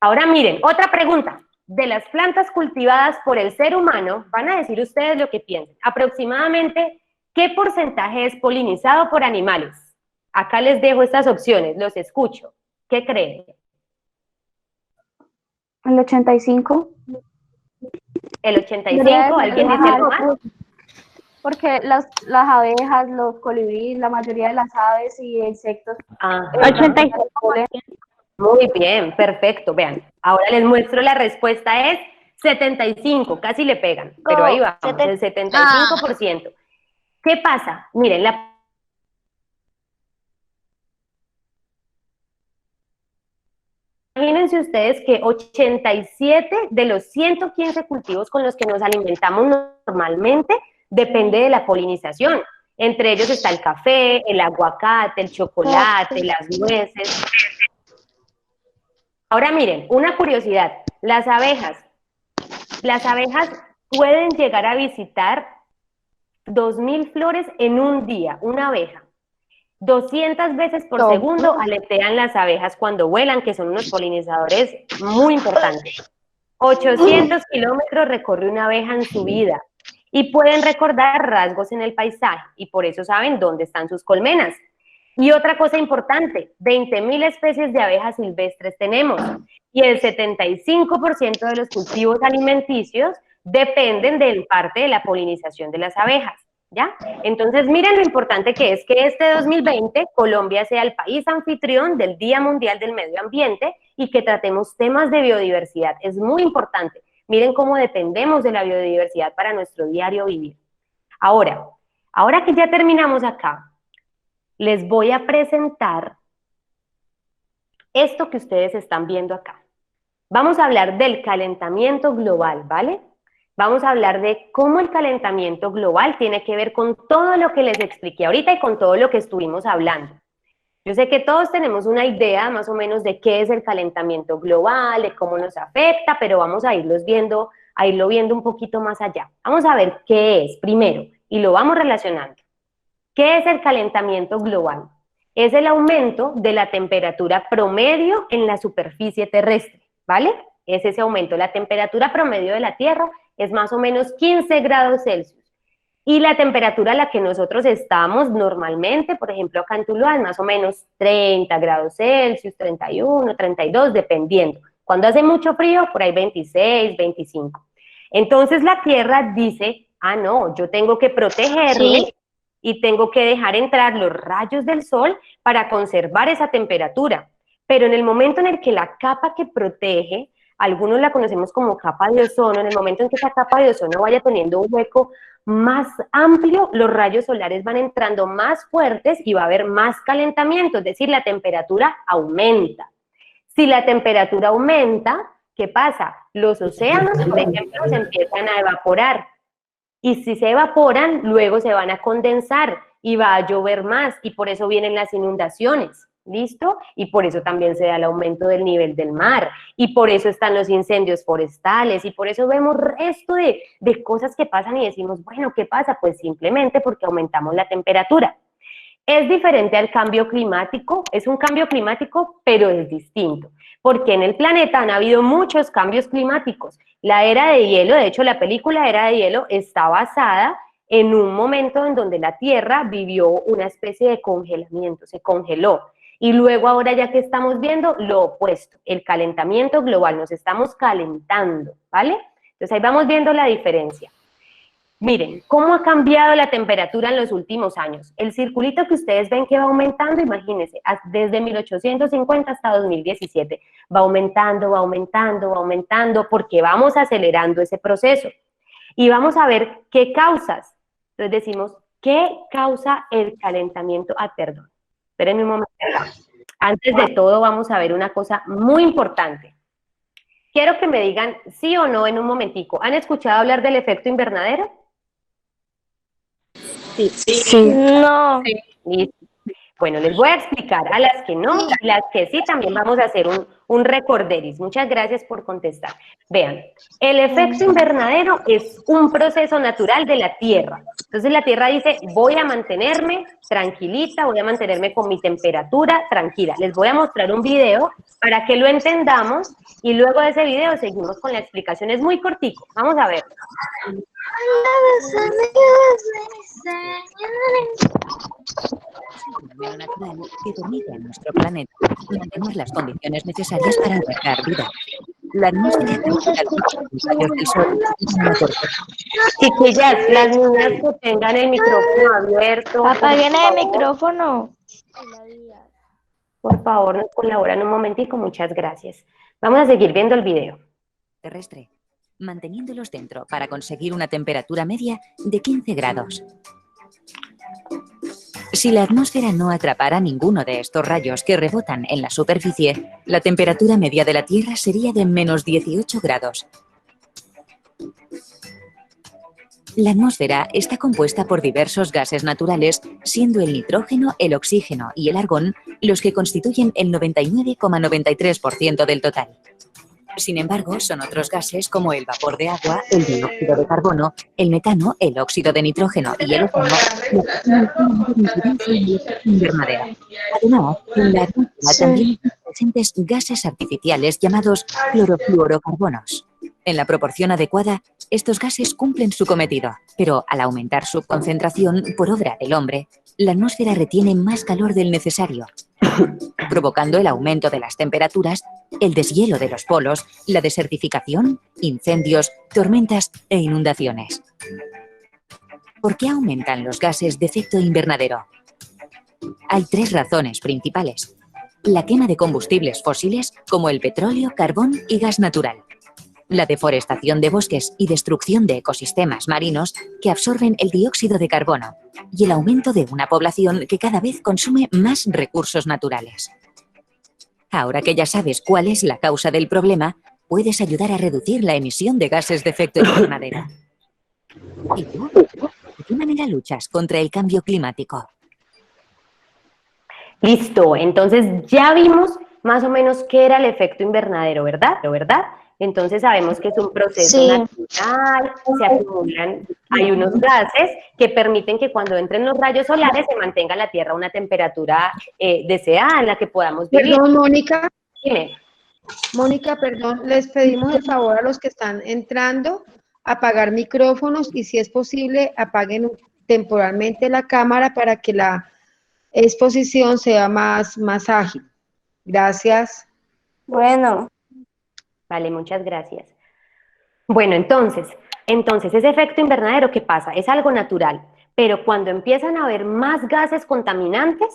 Ahora miren, otra pregunta. De las plantas cultivadas por el ser humano, van a decir ustedes lo que piensan. Aproximadamente, ¿qué porcentaje es polinizado por animales? Acá les dejo estas opciones, los escucho. ¿Qué creen? El 85. ¿El 85? ¿Alguien dice algo más? Porque las abejas, los colibríes, la mayoría de las aves y insectos. 85. Muy bien, perfecto. Vean, ahora les muestro la respuesta es 75, casi le pegan, pero ahí vamos, el 75%. ¿Qué pasa? Miren, imagínense ustedes que 87 de los 115 cultivos con los que nos alimentamos normalmente depende de la polinización. Entre ellos está el café, el aguacate, el chocolate, las nueces. Ahora miren, una curiosidad, las abejas pueden llegar a visitar 2.000 flores en un día, una abeja. 200 veces por segundo aletean las abejas cuando vuelan, que son unos polinizadores muy importantes. 800 kilómetros recorre una abeja en su vida y pueden recordar rasgos en el paisaje y por eso saben dónde están sus colmenas. Y otra cosa importante, 20.000 especies de abejas silvestres tenemos y el 75% de los cultivos alimenticios dependen de parte de la polinización de las abejas, ¿ya? Entonces, miren lo importante que es que este 2020 Colombia sea el país anfitrión del Día Mundial del Medio Ambiente y que tratemos temas de biodiversidad. Es muy importante. Miren cómo dependemos de la biodiversidad para nuestro diario vivir. Ahora que ya terminamos acá, les voy a presentar esto que ustedes están viendo acá. Vamos a hablar del calentamiento global, ¿vale? Vamos a hablar de cómo el calentamiento global tiene que ver con todo lo que les expliqué ahorita y con todo lo que estuvimos hablando. Yo sé que todos tenemos una idea más o menos de qué es el calentamiento global, de cómo nos afecta, pero vamos a irlo viendo un poquito más allá. Vamos a ver qué es primero y lo vamos relacionando. ¿Qué es el calentamiento global? Es el aumento de la temperatura promedio en la superficie terrestre, ¿vale? Es ese aumento. La temperatura promedio de la Tierra es más o menos 15 grados Celsius. Y la temperatura a la que nosotros estamos normalmente, por ejemplo, acá en Tuluá, es más o menos 30 grados Celsius, 31, 32, dependiendo. Cuando hace mucho frío, por ahí 26, 25. Entonces la Tierra dice, no, yo tengo que protegerme y tengo que dejar entrar los rayos del sol para conservar esa temperatura. Pero en el momento en el que la capa que protege, algunos la conocemos como capa de ozono, en el momento en que esa capa de ozono vaya teniendo un hueco más amplio, los rayos solares van entrando más fuertes y va a haber más calentamiento, es decir, la temperatura aumenta. Si la temperatura aumenta, ¿qué pasa? Los océanos, por ejemplo, se empiezan a evaporar. Y si se evaporan, luego se van a condensar y va a llover más y por eso vienen las inundaciones, ¿listo? Y por eso también se da el aumento del nivel del mar y por eso están los incendios forestales y por eso vemos resto de cosas que pasan y decimos, bueno, ¿qué pasa? Pues simplemente porque aumentamos la temperatura. Es diferente al cambio climático, es un cambio climático, pero es distinto, porque en el planeta han habido muchos cambios climáticos. La era de hielo, de hecho la película Era de Hielo está basada en un momento en donde la Tierra vivió una especie de congelamiento, se congeló. Y luego ahora ya que estamos viendo lo opuesto, el calentamiento global, nos estamos calentando, ¿vale? Entonces ahí vamos viendo la diferencia. Miren, ¿cómo ha cambiado la temperatura en los últimos años? El circulito que ustedes ven que va aumentando, imagínense, desde 1850 hasta 2017, va aumentando, va aumentando, va aumentando, porque vamos acelerando ese proceso. Y vamos a ver qué causas. Entonces decimos, ¿qué causa el calentamiento? Perdón, espérenme un momento. Antes de todo vamos a ver una cosa muy importante. Quiero que me digan sí o no en un momentico. ¿Han escuchado hablar del efecto invernadero? Sí. No. Sí. Bueno, les voy a explicar a las que no, y las que sí también vamos a hacer un recorderis. Muchas gracias por contestar. Vean, el efecto invernadero es un proceso natural de la Tierra. Entonces la Tierra dice, voy a mantenerme tranquilita, voy a mantenerme con mi temperatura tranquila. Les voy a mostrar un video para que lo entendamos y luego de ese video seguimos con la explicación. Es muy cortico, vamos a ver. Fenómeno natural que permite a nuestro planeta mantener las condiciones necesarias para albergar vida. La atmósfera calienta los rayos del sol. Chiquillas, las niñas que tengan el micrófono abierto. Apaguen el micrófono. Por favor, nos colaboran un momentico, muchas gracias. Vamos a seguir viendo el video. Terrestre, manteniéndolos dentro para conseguir una temperatura media de 15 grados. Si la atmósfera no atrapara ninguno de estos rayos que rebotan en la superficie, la temperatura media de la Tierra sería de menos 18 grados. La atmósfera está compuesta por diversos gases naturales, siendo el nitrógeno, el oxígeno y el argón los que constituyen el 99,93% del total. Sin embargo, son otros gases como el vapor de agua, el dióxido de carbono, el metano, el óxido de nitrógeno y el ozono invernadero. Además, en la atmósfera también están presentes gases artificiales llamados clorofluorocarbonos. En la proporción adecuada, estos gases cumplen su cometido, pero al aumentar su concentración por obra del hombre, la atmósfera retiene más calor del necesario, provocando el aumento de las temperaturas, el deshielo de los polos, la desertificación, incendios, tormentas e inundaciones. ¿Por qué aumentan los gases de efecto invernadero? Hay tres razones principales. La quema de combustibles fósiles como el petróleo, carbón y gas natural. La deforestación de bosques y destrucción de ecosistemas marinos que absorben el dióxido de carbono y el aumento de una población que cada vez consume más recursos naturales. Ahora que ya sabes cuál es la causa del problema, puedes ayudar a reducir la emisión de gases de efecto invernadero. ¿Y tú? ¿De qué manera luchas contra el cambio climático? Listo, entonces ya vimos más o menos qué era el efecto invernadero, ¿verdad? Entonces sabemos que es un proceso natural, se acumulan, hay unos gases que permiten que cuando entren los rayos solares se mantenga la Tierra a una temperatura deseada en la que podamos vivir. Perdón, Mónica. Dime. Mónica, perdón, les pedimos el favor a los que están entrando apagar micrófonos y si es posible apaguen temporalmente la cámara para que la exposición sea más ágil. Gracias. Bueno. Vale, muchas gracias. Bueno, entonces, ese efecto invernadero, ¿qué pasa? Es algo natural, pero cuando empiezan a haber más gases contaminantes,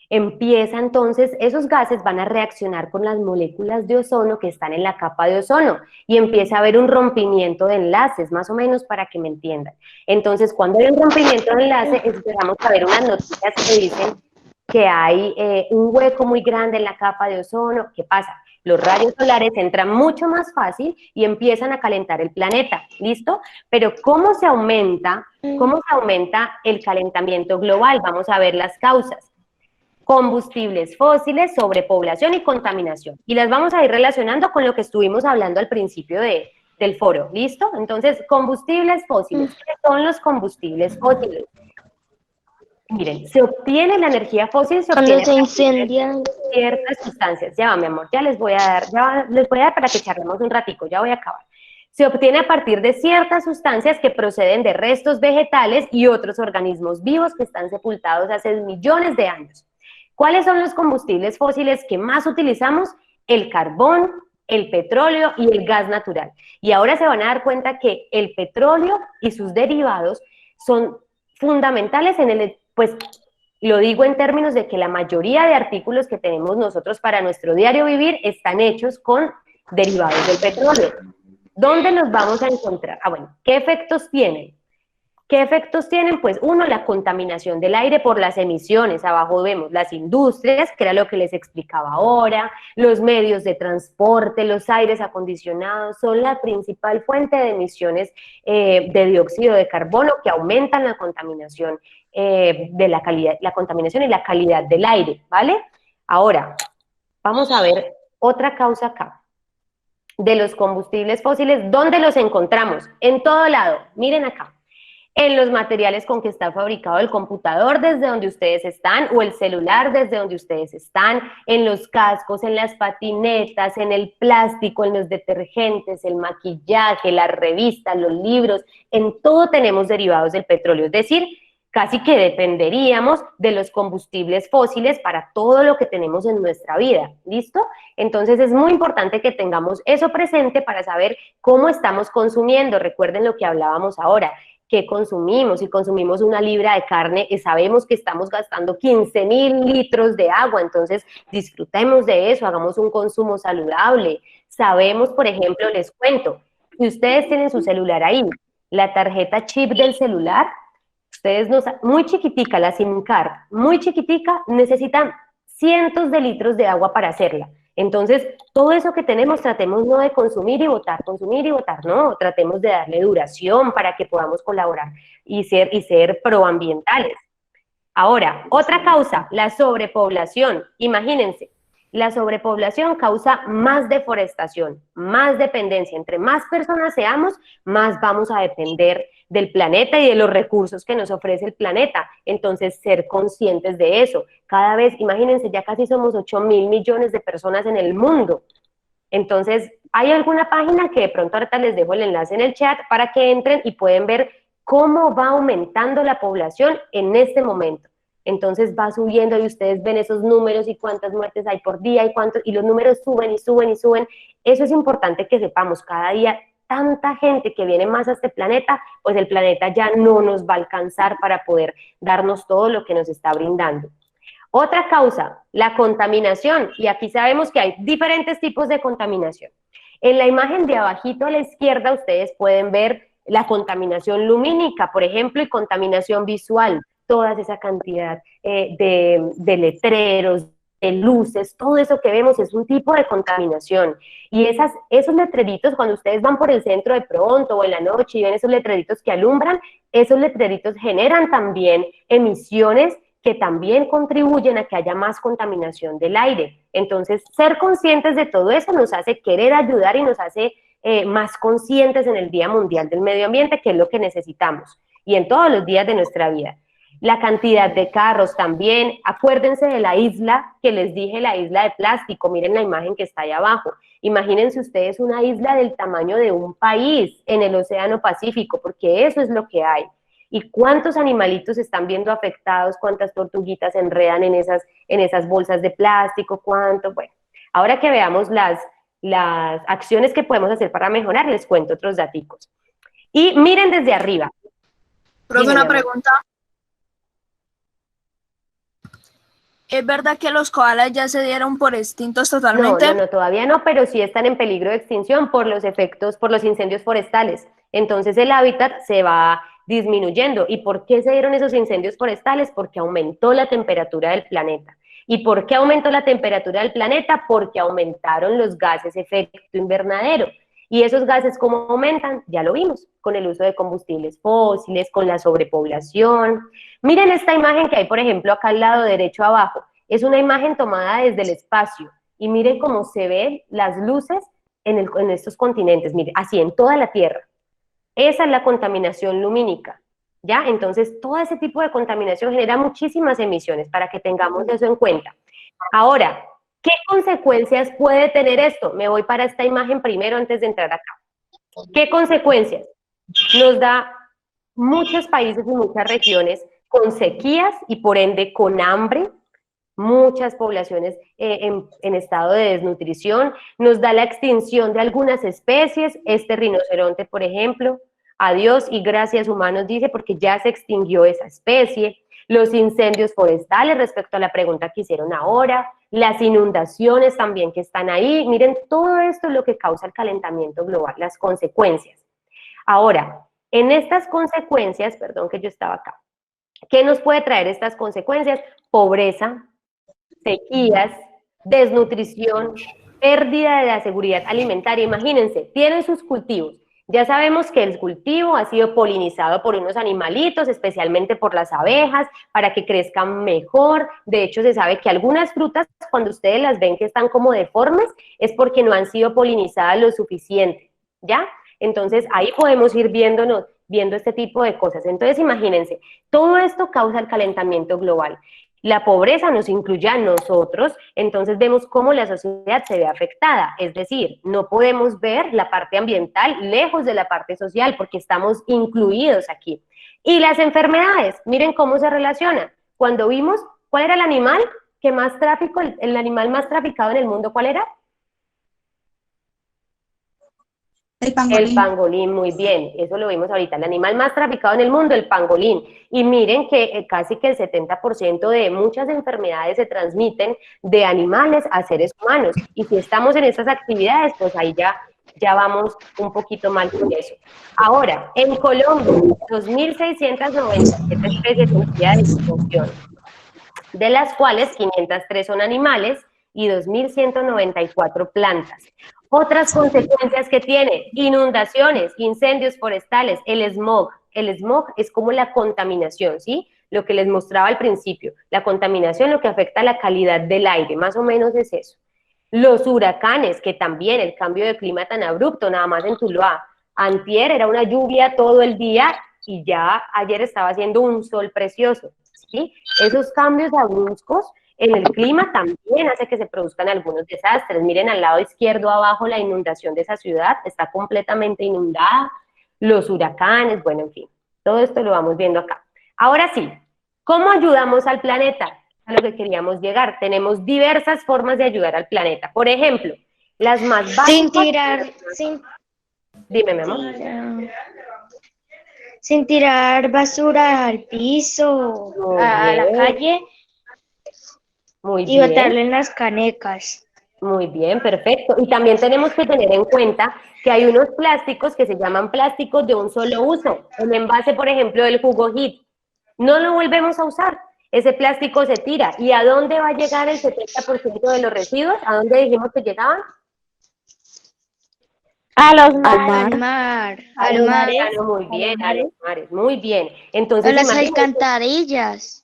entonces esos gases van a reaccionar con las moléculas de ozono que están en la capa de ozono y empieza a haber un rompimiento de enlaces, más o menos para que me entiendan. Entonces, cuando hay un rompimiento de enlace, empezamos a ver unas noticias que dicen que hay un hueco muy grande en la capa de ozono. ¿Qué pasa? Los rayos solares entran mucho más fácil y empiezan a calentar el planeta, ¿listo? Pero ¿cómo se aumenta el calentamiento global? Vamos a ver las causas. Combustibles fósiles, sobrepoblación y contaminación. Y las vamos a ir relacionando con lo que estuvimos hablando al principio del foro, ¿listo? Entonces, combustibles fósiles. ¿Qué son los combustibles fósiles? Miren, se obtiene la energía fósil, Cuando se incendian ciertas sustancias. Ya va, mi amor, ya les voy a dar para que charlemos un ratico, ya voy a acabar. Se obtiene a partir de ciertas sustancias que proceden de restos vegetales y otros organismos vivos que están sepultados hace millones de años. ¿Cuáles son los combustibles fósiles que más utilizamos? El carbón, el petróleo y el gas natural. Y ahora se van a dar cuenta que el petróleo y sus derivados son fundamentales pues lo digo en términos de que la mayoría de artículos que tenemos nosotros para nuestro diario vivir están hechos con derivados del petróleo. ¿Dónde los vamos a encontrar? Bueno, ¿qué efectos tienen? ¿Qué efectos tienen? Pues uno, la contaminación del aire por las emisiones. Abajo vemos las industrias, que era lo que les explicaba ahora, los medios de transporte, los aires acondicionados, son la principal fuente de emisiones de dióxido de carbono que aumentan la contaminación de la calidad, la contaminación y la calidad del aire, ¿vale? Ahora, vamos a ver otra causa acá. De los combustibles fósiles, ¿dónde los encontramos? En todo lado, miren acá. En los materiales con que está fabricado el computador desde donde ustedes están, o el celular desde donde ustedes están, en los cascos, en las patinetas, en el plástico, en los detergentes, el maquillaje, las revistas, los libros, en todo tenemos derivados del petróleo, es decir, casi que dependeríamos de los combustibles fósiles para todo lo que tenemos en nuestra vida, ¿listo? Entonces es muy importante que tengamos eso presente para saber cómo estamos consumiendo. Recuerden lo que hablábamos ahora, que consumimos. Si consumimos 1 libra de carne, sabemos que estamos gastando 15.000 litros de agua, entonces disfrutemos de eso, hagamos un consumo saludable. Sabemos, por ejemplo, les cuento, si ustedes tienen su celular ahí, la tarjeta chip del celular, ustedes muy chiquitica, la SIM card, muy chiquitica, necesitan cientos de litros de agua para hacerla. Entonces, todo eso que tenemos, tratemos no de consumir y botar, no, tratemos de darle duración para que podamos colaborar y ser proambientales. Ahora, otra causa, la sobrepoblación. Imagínense, la sobrepoblación causa más deforestación, más dependencia. Entre más personas seamos, más vamos a depender del planeta y de los recursos que nos ofrece el planeta. Entonces, ser conscientes de eso. Cada vez, imagínense, ya casi somos 8.000 millones de personas en el mundo. Entonces, hay alguna página que de pronto ahorita les dejo el enlace en el chat para que entren y pueden ver cómo va aumentando la población en este momento. Entonces va subiendo y ustedes ven esos números y cuántas muertes hay por día y los números suben y suben y suben. Eso es importante que sepamos, cada día tanta gente que viene más a este planeta, pues el planeta ya no nos va a alcanzar para poder darnos todo lo que nos está brindando. Otra causa, la contaminación, y aquí sabemos que hay diferentes tipos de contaminación. En la imagen de abajito a la izquierda ustedes pueden ver la contaminación lumínica, por ejemplo, y contaminación visual, toda esa cantidad de letreros, de luces, todo eso que vemos es un tipo de contaminación. Y esos letreritos, cuando ustedes van por el centro de pronto o en la noche y ven esos letreritos que alumbran, esos letreritos generan también emisiones que también contribuyen a que haya más contaminación del aire. Entonces, ser conscientes de todo eso nos hace querer ayudar y nos hace más conscientes en el Día Mundial del Medio Ambiente, que es lo que necesitamos, y en todos los días de nuestra vida. La cantidad de carros también, acuérdense de la isla que les dije, la isla de plástico, miren la imagen que está ahí abajo. Imagínense ustedes una isla del tamaño de un país en el Océano Pacífico, porque eso es lo que hay. ¿Y cuántos animalitos están viendo afectados? ¿Cuántas tortuguitas se enredan en esas bolsas de plástico? ¿Cuánto? Bueno, ahora que veamos las acciones que podemos hacer para mejorar, les cuento otros daticos. Y miren desde arriba. Profe, una pregunta. ¿Es verdad que los koalas ya se dieron por extintos totalmente? No, todavía no, pero sí están en peligro de extinción por los efectos, por los incendios forestales. Entonces el hábitat se va disminuyendo. ¿Y por qué se dieron esos incendios forestales? Porque aumentó la temperatura del planeta. ¿Y por qué aumentó la temperatura del planeta? Porque aumentaron los gases efecto invernadero. Y esos gases, ¿cómo aumentan? Ya lo vimos, con el uso de combustibles fósiles, con la sobrepoblación. Miren esta imagen que hay, por ejemplo, acá al lado derecho abajo. Es una imagen tomada desde el espacio. Y miren cómo se ven las luces en estos continentes. Miren, así en toda la Tierra. Esa es la contaminación lumínica, ¿ya? Entonces, todo ese tipo de contaminación genera muchísimas emisiones, para que tengamos eso en cuenta. Ahora, ¿qué consecuencias puede tener esto? Me voy para esta imagen primero antes de entrar acá. ¿Qué consecuencias? Nos da muchos países y muchas regiones con sequías y por ende con hambre, muchas poblaciones en estado de desnutrición, nos da la extinción de algunas especies, este rinoceronte, por ejemplo, adiós y gracias humanos, dice, porque ya se extinguió esa especie, los incendios forestales respecto a la pregunta que hicieron ahora, las inundaciones también que están ahí, miren, todo esto es lo que causa el calentamiento global, las consecuencias. Ahora, en estas consecuencias, perdón que yo estaba acá, ¿qué nos puede traer estas consecuencias? Pobreza, sequías, desnutrición, pérdida de la seguridad alimentaria. Imagínense, tienen sus cultivos, Ya sabemos que el cultivo ha sido polinizado por unos animalitos, especialmente por las abejas, para que crezcan mejor. De hecho, se sabe que algunas frutas, cuando ustedes las ven que están como deformes, es porque no han sido polinizadas lo suficiente, ¿ya? Entonces, ahí podemos ir viendo este tipo de cosas. Entonces, imagínense, todo esto causa el calentamiento global. La pobreza nos incluye a nosotros, entonces vemos cómo la sociedad se ve afectada, es decir, no podemos ver la parte ambiental lejos de la parte social porque estamos incluidos aquí. Y las enfermedades, miren cómo se relacionan. Cuando vimos, ¿cuál era el animal que más tráfico, el animal más traficado en el mundo, cuál era? El pangolín. El pangolín, muy bien, eso lo vimos ahorita, el animal más traficado en el mundo, el pangolín. Y miren que casi que el 70% de muchas enfermedades se transmiten de animales a seres humanos. Y si estamos en estas actividades, pues ahí ya vamos un poquito mal con eso. Ahora, en Colombia, 2.697 especies en vía de extinción, de las cuales 503 son animales y 2.194 plantas. Otras consecuencias que tiene, inundaciones, incendios forestales, el smog. El smog es como la contaminación, ¿sí? Lo que les mostraba al principio. La contaminación, lo que afecta a la calidad del aire, más o menos es eso. Los huracanes, que también el cambio de clima tan abrupto, nada más en Tuluá. Antier era una lluvia todo el día y ya ayer estaba haciendo un sol precioso, ¿sí? Esos cambios bruscos en el clima también hace que se produzcan algunos desastres. Miren al lado izquierdo abajo la inundación de esa ciudad, está completamente inundada, los huracanes, bueno, en fin, todo esto lo vamos viendo acá. Ahora sí, ¿cómo ayudamos al planeta? A lo que queríamos llegar. Tenemos diversas formas de ayudar al planeta. Por ejemplo, las más básicas... Dime, mi amor. Sin tirar basura al piso, a la calle. Muy y bien. botarlo en las canecas. Muy bien, perfecto. Y también tenemos que tener en cuenta que hay unos plásticos que se llaman plásticos de un solo uso. El envase, por ejemplo, del jugo Hit, no lo volvemos a usar. Ese plástico se tira. ¿Y a dónde va a llegar el 70% de los residuos? ¿A dónde dijimos que llegaban? A los mares. Al mar. A los mares. Muy bien, a los mares. Muy bien. Entonces, A las imagínense, alcantarillas.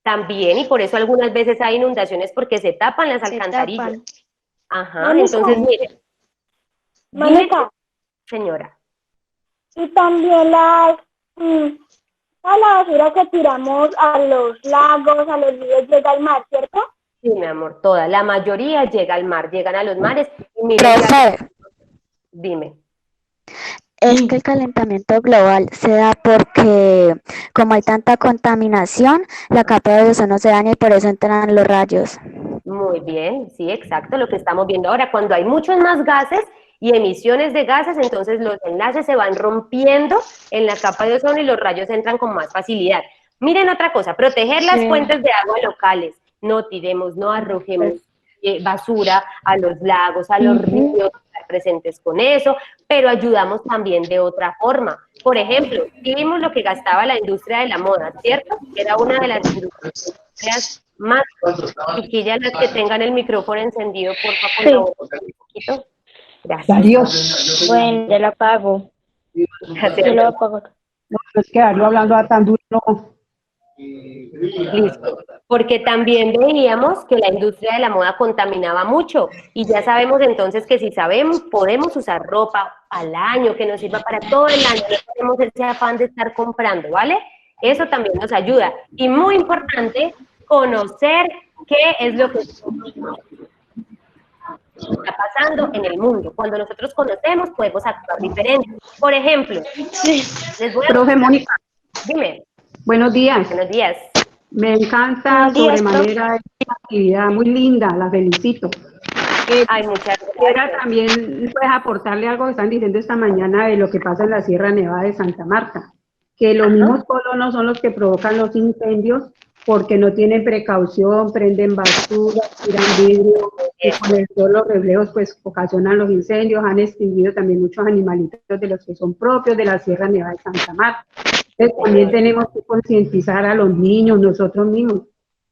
también, y por eso algunas veces hay inundaciones porque se tapan las alcantarillas. tapan. Ajá, Mónica. entonces miren. Mónica, Señora. y también a la basura que tiramos a los lagos, a los ríos, llega al mar, ¿cierto? Sí, mi amor, toda. La mayoría llega al mar, llegan a los mares. Y miren, dime. Es que el calentamiento global se da porque como hay tanta contaminación, la capa de ozono se daña y por eso entran los rayos. Muy bien, sí, exacto, lo que estamos viendo ahora. Cuando hay muchos más gases y emisiones de gases, entonces los enlaces se van rompiendo en la capa de ozono y los rayos entran con más facilidad. Miren otra cosa, proteger las fuentes de agua locales. No tiremos, no arrojemos basura a los lagos, a los ríos, estar presentes con eso, pero ayudamos también de otra forma. Por ejemplo, vimos lo que gastaba la industria de la moda, ¿cierto? Era una de las industrias más chiquillas, las que tengan el micrófono encendido, por favor, un poquito. Gracias. Adiós. Bueno, ya lo apago. Yo lo apago. No, es que darlo hablando a tan duro, no. Listo. Porque también veíamos que la industria de la moda contaminaba mucho y ya sabemos entonces que si sabemos, podemos usar ropa al año que nos sirva para todo el año, no tenemos ese afán de estar comprando, ¿vale? Eso también nos ayuda. Y muy importante, conocer qué es lo que está pasando en el mundo. Cuando nosotros conocemos, podemos actuar diferente. Por ejemplo, les voy a... Profe Mónica. Dime. Buenos días. Buenos días. Me encanta sobremanera esta actividad, muy linda, la felicito. Ay, muchas Quisiera también pues, aportarle algo que están diciendo esta mañana de lo que pasa en la Sierra Nevada de Santa Marta, que los mismos colonos son los que provocan los incendios porque no tienen precaución, prenden basura, tiran vidrio, y con el sol los reflejos pues ocasionan los incendios, han extinguido también muchos animalitos de los que son propios de la Sierra Nevada de Santa Marta. Entonces también tenemos que concientizar a los niños, nosotros mismos,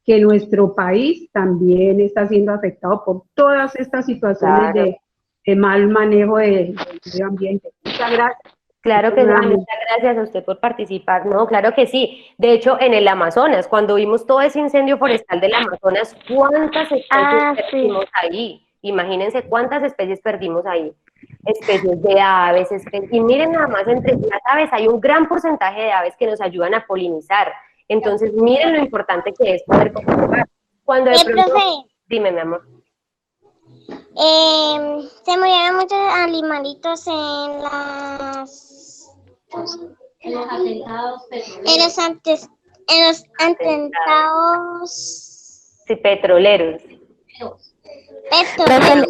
que nuestro país también está siendo afectado por todas estas situaciones de mal manejo del medio ambiente. Muchas gracias. Claro que sí, Vale. muchas gracias a usted por participar. No, claro que sí. De hecho, en el Amazonas, cuando vimos todo ese incendio forestal del Amazonas, ¿cuántas especies perdimos ahí? Imagínense cuántas especies perdimos ahí. Especies de aves, y miren nada más, entre las aves hay un gran porcentaje de aves que nos ayudan a polinizar. Entonces, miren lo importante que es poder conservar. Cuando de pronto... profe. Dime, mi amor. Se murieron muchos animalitos en los atentados Sí, petroleros. petroleros.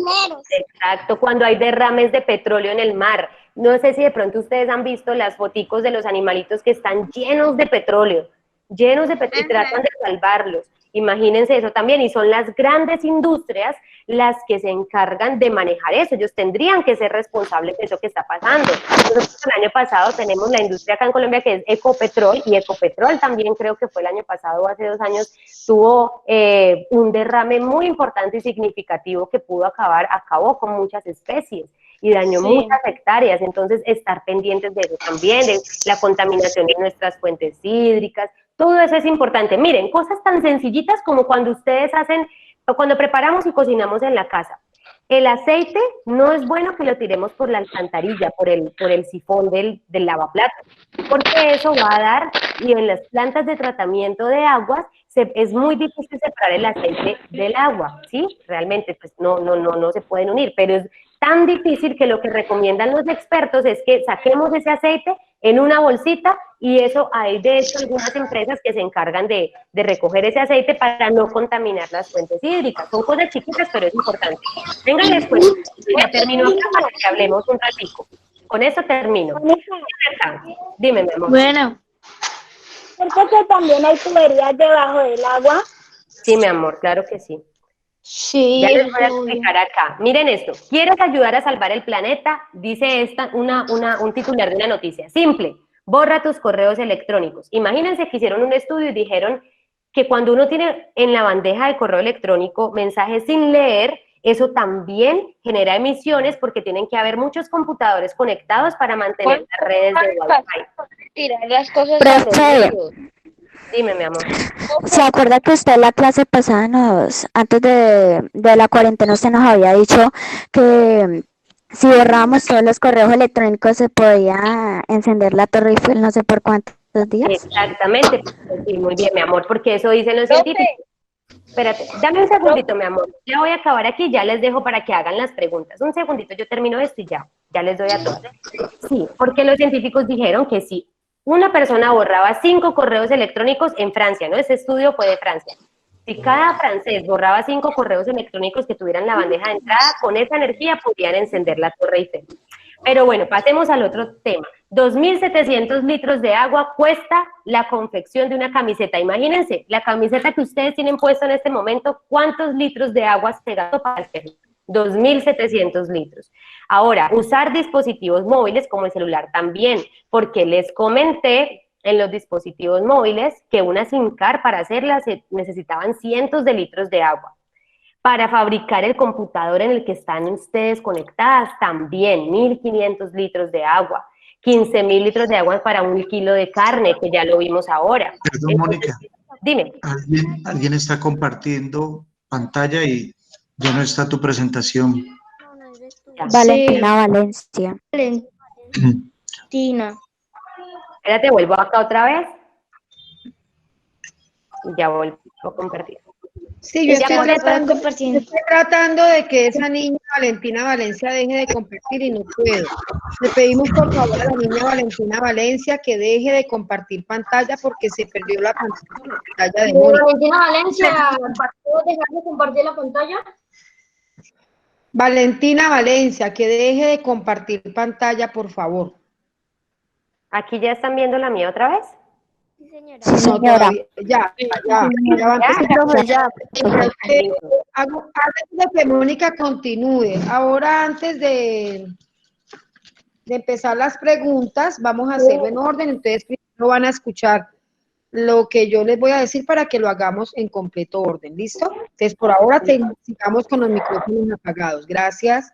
Exacto, cuando hay derrames de petróleo en el mar. No sé si de pronto ustedes han visto las foticos de los animalitos que están llenos de petróleo y tratan de salvarlos. Imagínense eso también, y son las grandes industrias las que se encargan de manejar eso. Ellos tendrían que ser responsables de eso que está pasando. Nosotros el año pasado tenemos la industria acá en Colombia que es Ecopetrol, y Ecopetrol también creo que fue el año pasado o hace 2 años, tuvo un derrame muy importante y significativo que acabó con muchas especies y dañó muchas hectáreas. Entonces, estar pendientes de eso también, de la contaminación de nuestras fuentes hídricas, todo eso es importante. Miren, cosas tan sencillitas como cuando ustedes hacen, o cuando preparamos y cocinamos en la casa. El aceite no es bueno que lo tiremos por la alcantarilla, por el sifón del lavaplatos, porque eso va a dar, y en las plantas de tratamiento de aguas, es muy difícil separar el aceite del agua, ¿sí? Realmente, pues no se pueden unir, pero es tan difícil que lo que recomiendan los expertos es que saquemos ese aceite en una bolsita, y eso hay de hecho algunas empresas que se encargan de recoger ese aceite para no contaminar las fuentes hídricas. Son cosas chiquitas, pero es importante. Vengan, les cuento, ya termino acá para que hablemos un ratico. Con eso termino. Dime, mi amor. Bueno. ¿Cierto que también hay tuberías debajo del agua? Sí, mi amor, claro que sí. Sí. Ya les voy a explicar acá. Miren esto. ¿Quieres ayudar a salvar el planeta? Dice un titular de una noticia. Simple. Borra tus correos electrónicos. Imagínense que hicieron un estudio y dijeron que cuando uno tiene en la bandeja de correo electrónico mensajes sin leer, eso también genera emisiones, porque tienen que haber muchos computadores conectados para mantener las redes de Wi-Fi. Tirar las cosas Profe, Dime, mi amor. ¿se acuerda que usted la clase pasada antes de la cuarentena, usted nos había dicho que si borrábamos todos los correos electrónicos se podía encender la Torre Eiffel no sé por cuántos días? Exactamente, sí, muy bien, mi amor, porque eso dicen los científicos. Espérate, dame un segundito, mi amor. Ya voy a acabar aquí, ya les dejo para que hagan las preguntas. Un segundito, yo termino esto y ya les doy a todos. Sí, porque los científicos dijeron que si una persona borraba 5 correos electrónicos en Francia, ¿no? Ese estudio fue de Francia. Si cada francés borraba 5 correos electrónicos que tuvieran la bandeja de entrada, con esa energía podían encender la Torre Eiffel. Pero bueno, pasemos al otro tema. 2.700 litros de agua cuesta la confección de una camiseta. Imagínense, la camiseta que ustedes tienen puesta en este momento, ¿cuántos litros de agua se gastó para hacerla? 2.700 litros. Ahora, usar dispositivos móviles como el celular también, porque les comenté en los dispositivos móviles que una SIM card para hacerlas necesitaban cientos de litros de agua. Para fabricar el computador en el que están ustedes conectadas, también 1.500 litros de agua, 15.000 litros de agua para 1 kilo de carne, que ya lo vimos ahora. Perdón, Mónica. Dime. Alguien está compartiendo pantalla y ya no está tu presentación. Valentina Valencia. Valentina. Espérate, vuelvo acá otra vez. Ya vuelvo a compartir. Sí, yo estoy tratando de que esa niña Valentina Valencia deje de compartir y no puedo. Le pedimos por favor a la niña Valentina Valencia que deje de compartir pantalla porque se perdió la pantalla de Mónica. Valentina Valencia, ¿puedo dejar de compartir la pantalla? Valentina Valencia, que deje de compartir pantalla, por favor. ¿Aquí ya están viendo la mía otra vez? Sí, señora. Sí, señora. Ya va a empezar. Antes de que Mónica continúe, ahora antes de empezar las preguntas, vamos a hacerlo en orden, entonces primero van a escuchar lo que yo les voy a decir para que lo hagamos en completo orden, ¿listo? Entonces, por ahora sigamos con los micrófonos apagados. Gracias.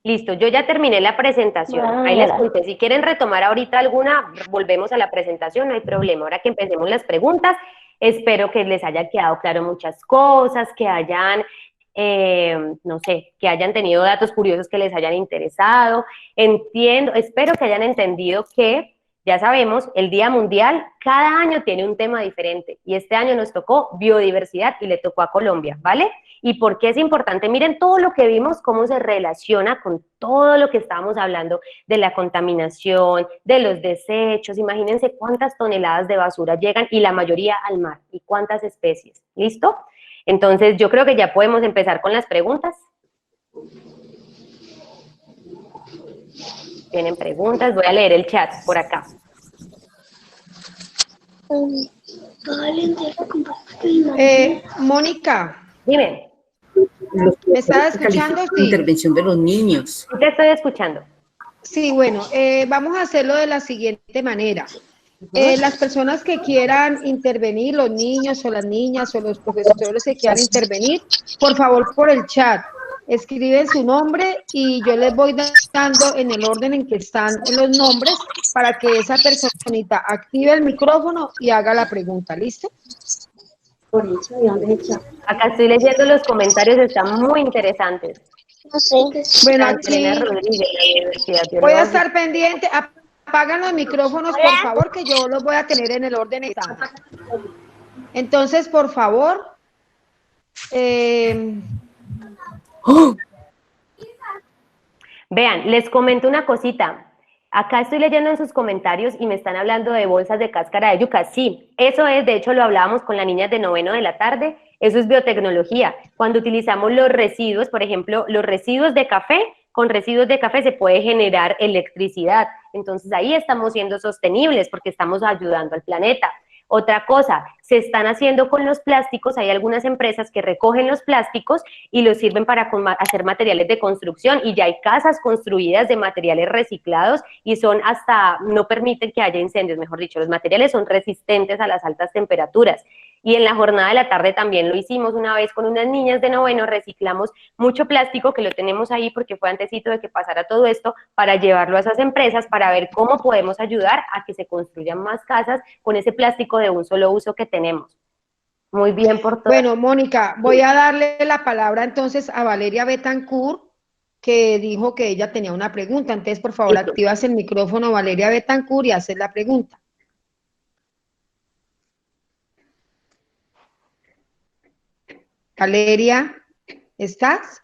Listo, yo ya terminé la presentación. Ahí les conté. Si quieren retomar ahorita alguna, volvemos a la presentación, no hay problema. Ahora que empecemos las preguntas, espero que les haya quedado claro muchas cosas, que hayan, no sé, que hayan tenido datos curiosos que les hayan interesado. Entiendo, espero que hayan entendido que, ya sabemos, el Día Mundial cada año tiene un tema diferente y este año nos tocó biodiversidad y le tocó a Colombia, ¿vale? ¿Y por qué es importante? Miren todo lo que vimos, cómo se relaciona con todo lo que estábamos hablando de la contaminación, de los desechos. Imagínense cuántas toneladas de basura llegan y la mayoría al mar y cuántas especies. ¿Listo? Entonces yo creo que ya podemos empezar con las preguntas. ¿Tienen preguntas? Voy a leer el chat por acá. Mónica. Dime. ¿Me estás escuchando? Sí. Intervención de los niños. Te estoy escuchando. Sí, bueno, vamos a hacerlo de la siguiente manera. Las personas que quieran intervenir, los niños o las niñas o los profesores que quieran intervenir, por favor, por el chat, escriben su nombre y yo les voy dando en el orden en que están los nombres para que esa personita active el micrófono y haga la pregunta. ¿Listo? Acá estoy leyendo los comentarios, están muy interesantes. No sé. Bueno, aquí voy a estar pendiente. Apagan los micrófonos, por favor, que yo los voy a tener en el orden exacto. Entonces, por favor, vean, les comento una cosita. Acá estoy leyendo en sus comentarios y me están hablando de bolsas de cáscara de yuca. Sí, eso es, de hecho lo hablábamos con las niñas de 9º de la tarde, eso es biotecnología. Cuando utilizamos los residuos, por ejemplo, los residuos de café, con residuos de café se puede generar electricidad. Entonces ahí estamos siendo sostenibles porque estamos ayudando al planeta. Otra cosa, se están haciendo con los plásticos, hay algunas empresas que recogen los plásticos y los sirven para hacer materiales de construcción y ya hay casas construidas de materiales reciclados y son hasta, no permiten que haya incendios, mejor dicho, los materiales son resistentes a las altas temperaturas. Y en la jornada de la tarde también lo hicimos una vez con unas niñas de 9º, reciclamos mucho plástico que lo tenemos ahí porque fue antesito de que pasara todo esto para llevarlo a esas empresas para ver cómo podemos ayudar a que se construyan más casas con ese plástico de un solo uso que tenemos. Muy bien por todo. Bueno, Mónica, voy a darle la palabra entonces a Valeria Betancourt, que dijo que ella tenía una pregunta. Entonces, por favor, activas el micrófono, Valeria Betancourt, y haces la pregunta. Valeria, ¿estás?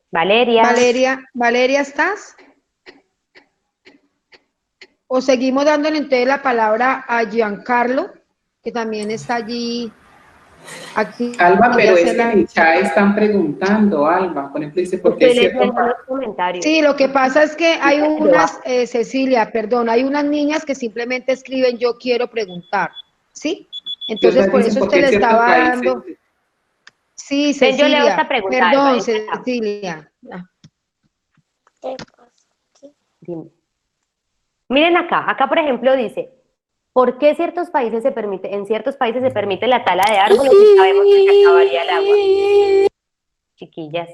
Valeria. Valeria, ¿estás? O seguimos dándole entonces la palabra a Giancarlo, que también está allí. Aquí, Alba, pero es que en el chat están preguntando, Alba, por ejemplo, dice, ¿por qué es cierto? Sí, lo que pasa es que hay unas, Cecilia, perdón, hay unas niñas que simplemente escriben yo quiero preguntar, ¿sí? Entonces por eso usted le estaba dando... Sí, Cecilia, yo leo esta pregunta, perdón, Alba, Cecilia. Dime. Miren acá por ejemplo dice, ¿por qué en ciertos países se permite la tala de árboles y sabemos que se acabaría el agua? Chiquillas,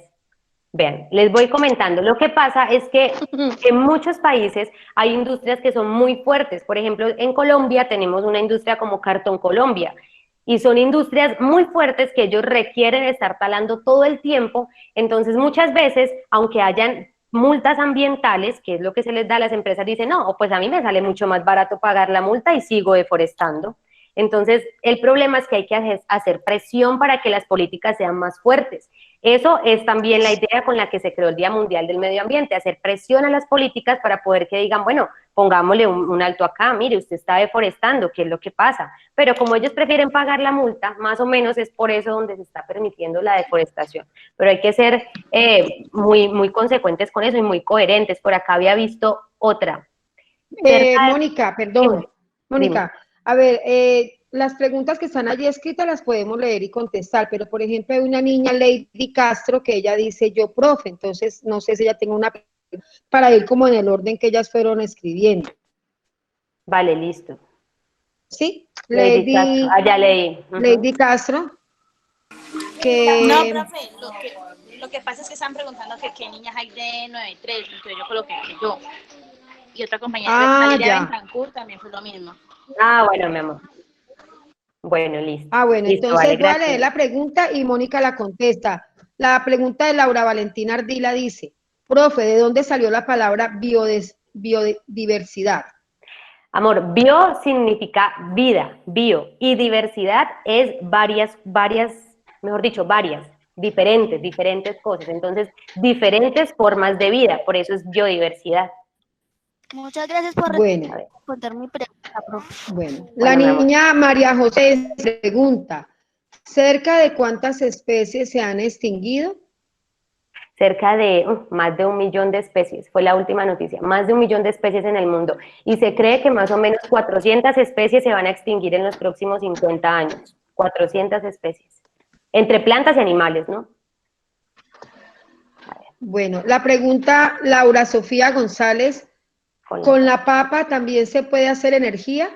vean, les voy comentando. Lo que pasa es que en muchos países hay industrias que son muy fuertes. Por ejemplo, en Colombia tenemos una industria como Cartón Colombia y son industrias muy fuertes que ellos requieren estar talando todo el tiempo. Entonces, muchas veces, aunque hayan multas ambientales, que es lo que se les da a las empresas, dicen, no, pues a mí me sale mucho más barato pagar la multa y sigo deforestando. Entonces, el problema es que hay que hacer presión para que las políticas sean más fuertes. Eso es también la idea con la que se creó el Día Mundial del Medio Ambiente, hacer presión a las políticas para poder que digan, bueno, pongámosle un alto acá, mire, usted está deforestando, ¿qué es lo que pasa? Pero como ellos prefieren pagar la multa, más o menos es por eso donde se está permitiendo la deforestación. Pero hay que ser muy consecuentes con eso y muy coherentes. Por acá había visto otra. Mónica, perdón. Mónica, a ver, las preguntas que están allí escritas las podemos leer y contestar, pero por ejemplo hay una niña, Lady Castro, que ella dice yo, profe, entonces no sé si ella tenga una para ir como en el orden que ellas fueron escribiendo. Vale, listo. ¿sí? Lady Castro. Ah, ya leí. Lady Castro. Que... No, profe, lo que pasa es que están preguntando que qué niñas hay de 9-3, entonces yo coloqué que yo. Y otra compañera de Valeria Bentancur también fue lo mismo. Ah, bueno, mi amor. Bueno, listo. Ah, bueno, listo, entonces vale, voy a leer la pregunta y Mónica la contesta. La pregunta de Laura Valentina Ardila dice, profe, ¿de dónde salió la palabra biodiversidad? Amor, bio significa vida, bio, y diversidad es varias, mejor dicho, varias, diferentes cosas. Entonces, diferentes formas de vida, por eso es biodiversidad. Muchas gracias por responder mi pregunta, profe. Bueno, la niña María José pregunta, ¿cerca de cuántas especies se han extinguido? Cerca de más de 1 millón de especies, fue la última noticia, más de 1 millón de especies en el mundo. Y se cree que más o menos 400 especies se van a extinguir en los próximos 50 años. 400 especies. Entre plantas y animales, ¿no? Bueno, la pregunta Laura Sofía González, ¿con la papa también se puede hacer energía?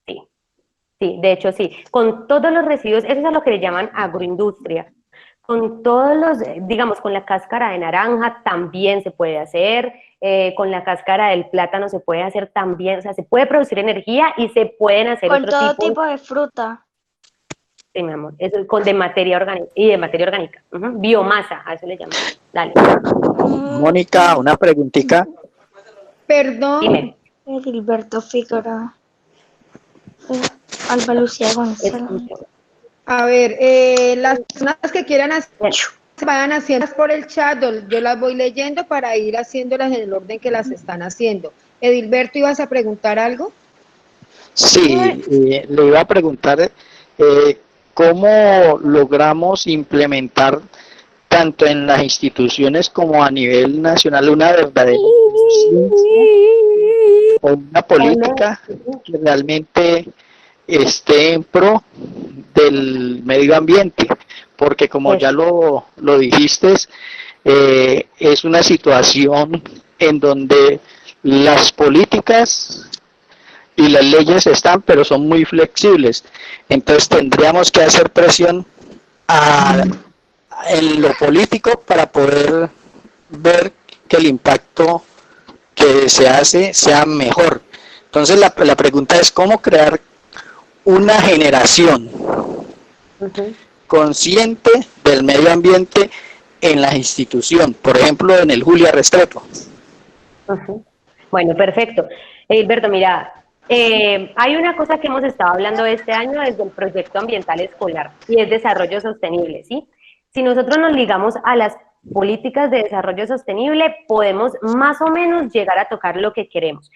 Sí, de hecho sí. Con todos los residuos, eso es a lo que le llaman agroindustria. Con todos los, digamos, con la cáscara de naranja también se puede hacer, con la cáscara del plátano se puede hacer también, o sea, se puede producir energía y se pueden hacer con todo tipo de fruta. Sí, mi amor, eso es de materia orgánica, y de materia orgánica, biomasa, a eso le llaman. Dale. Mónica, una preguntita. Perdón. Dime. Gilberto Figueroa. Alba Lucía González. A ver, las personas que quieran hacer, vayan haciendo por el chat, yo las voy leyendo para ir haciéndolas en el orden que las están haciendo. Edilberto, ¿ibas a preguntar algo? Sí, le iba a preguntar cómo logramos implementar tanto en las instituciones como a nivel nacional una verdadera o una política que realmente esté en pro del medio ambiente, porque como ya lo dijiste, es una situación en donde las políticas y las leyes están, pero son muy flexibles, entonces tendríamos que hacer presión en lo político para poder ver que el impacto que se hace sea mejor. Entonces la pregunta es cómo crear una generación consciente del medio ambiente en la institución, por ejemplo en el Julia Restrepo. Bueno, perfecto. Gilberto, mira, hay una cosa que hemos estado hablando este año desde el proyecto ambiental escolar y es desarrollo sostenible, ¿sí? Si nosotros nos ligamos a las políticas de desarrollo sostenible, podemos más o menos llegar a tocar lo que queremos.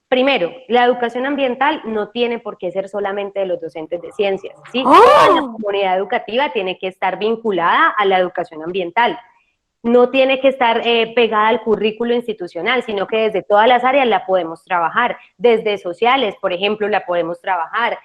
Primero, la educación ambiental no tiene por qué ser solamente de los docentes de ciencias, ¿sí? Toda la comunidad educativa tiene que estar vinculada a la educación ambiental. No tiene que estar pegada al currículo institucional, sino que desde todas las áreas la podemos trabajar. Desde sociales, por ejemplo, la podemos trabajar,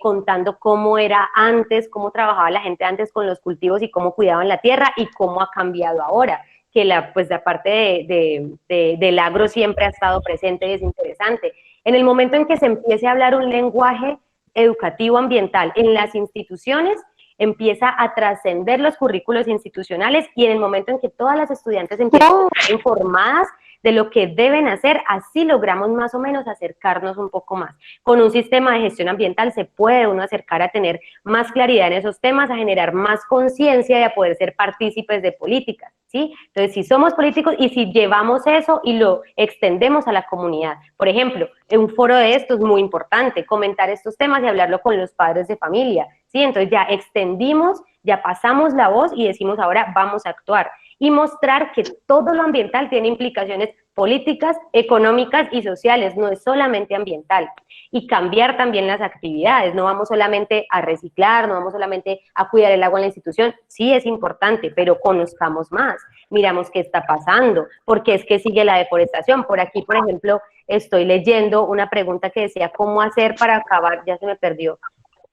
contando cómo era antes, cómo trabajaba la gente antes con los cultivos y cómo cuidaban la tierra y cómo ha cambiado ahora. Que la parte del agro siempre ha estado presente y es interesante. En el momento en que se empiece a hablar un lenguaje educativo ambiental en las instituciones, empieza a trascender los currículos institucionales y en el momento en que todas las estudiantes empiezan a estar informadas de lo que deben hacer, así logramos más o menos acercarnos un poco más. Con un sistema de gestión ambiental se puede uno acercar a tener más claridad en esos temas, a generar más conciencia y a poder ser partícipes de políticas, ¿sí? Entonces, si somos políticos y si llevamos eso y lo extendemos a la comunidad, por ejemplo, en un foro de esto es muy importante, comentar estos temas y hablarlo con los padres de familia, ¿sí? Entonces ya extendimos, ya pasamos la voz y decimos ahora vamos a actuar. Y mostrar que todo lo ambiental tiene implicaciones políticas, económicas y sociales, no es solamente ambiental. Y cambiar también las actividades, no vamos solamente a reciclar, no vamos solamente a cuidar el agua en la institución, sí es importante, pero conozcamos más, miramos qué está pasando, porque es que sigue la deforestación. Por aquí, por ejemplo, estoy leyendo una pregunta que decía, ¿cómo hacer para acabar? Ya se me perdió.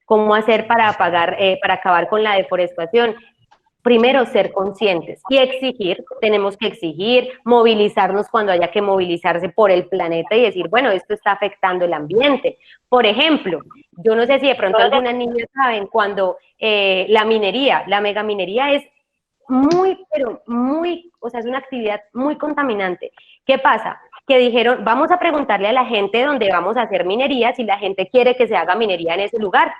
¿Cómo hacer para acabar con la deforestación? primero ser conscientes y exigir, tenemos que exigir, movilizarnos cuando haya que movilizarse por el planeta y decir, bueno, esto está afectando el ambiente. Por ejemplo, yo no sé si de pronto algunas niñas saben, cuando la minería, la megaminería es muy, pero muy, o sea, es una actividad muy contaminante. ¿Qué pasa? Que dijeron, vamos a preguntarle a la gente dónde vamos a hacer minería si la gente quiere que se haga minería en ese lugar.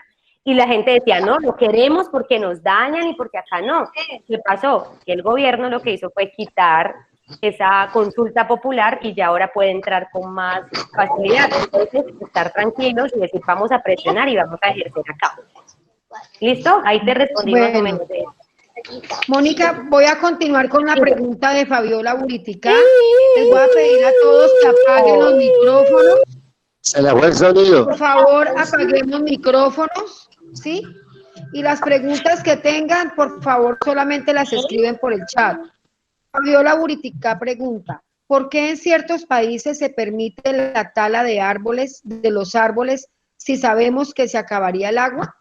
Y la gente decía, no, lo queremos porque nos dañan y porque acá no. ¿Qué pasó? Que el gobierno lo que hizo fue quitar esa consulta popular y ya ahora puede entrar con más facilidad. Entonces, estar tranquilos y decir, vamos a presionar y vamos a ejercer acá. ¿Listo? Ahí te respondí más o menos de eso. Mónica, voy a continuar con la pregunta de Fabiola Buritica. Les voy a pedir a todos que apaguen los micrófonos. Se le fue el sonido. Por favor, apaguemos micrófonos, ¿sí? Y las preguntas que tengan, por favor, solamente las escriben por el chat. Fabiola Buritica pregunta, ¿por qué en ciertos países se permite la tala de árboles, de los árboles, si sabemos que se acabaría el agua?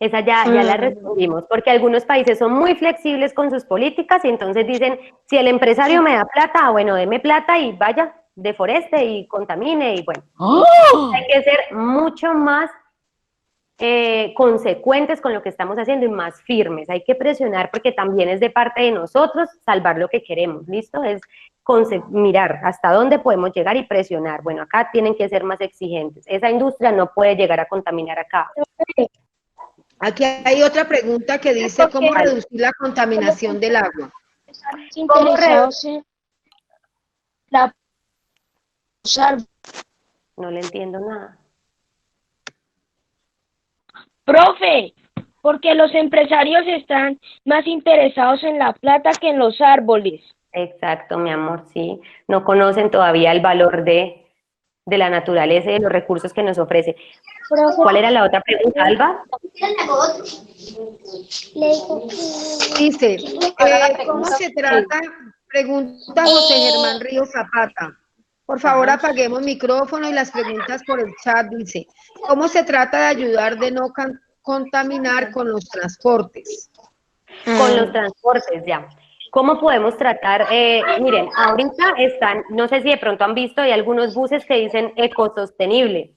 Esa ya la respondimos, porque algunos países son muy flexibles con sus políticas y entonces dicen, si el empresario me da plata, bueno, deme plata y vaya, deforeste y contamine y bueno. Hay que ser mucho más consecuentes con lo que estamos haciendo y más firmes. Hay que presionar porque también es de parte de nosotros salvar lo que queremos, ¿listo? Es mirar hasta dónde podemos llegar y presionar. Bueno, acá tienen que ser más exigentes. Esa industria no puede llegar a contaminar acá. Aquí hay otra pregunta que dice, ¿cómo reducir la contaminación del agua? Interesados en la... No le entiendo nada. Profe, porque los empresarios están más interesados en la plata que en los árboles. Exacto, mi amor, sí. No conocen todavía el valor de la naturaleza y de los recursos que nos ofrece. ¿Cuál era la otra pregunta, Alba? Dice, ¿cómo se trata? Pregunta José Germán Río Zapata. Por favor, apaguemos micrófono y las preguntas por el chat. Dice, ¿cómo se trata de ayudar de no contaminar con los transportes? Con los transportes, ya. ¿Cómo podemos tratar? Miren, ahorita están, no sé si de pronto han visto, hay algunos buses que dicen ecosostenible,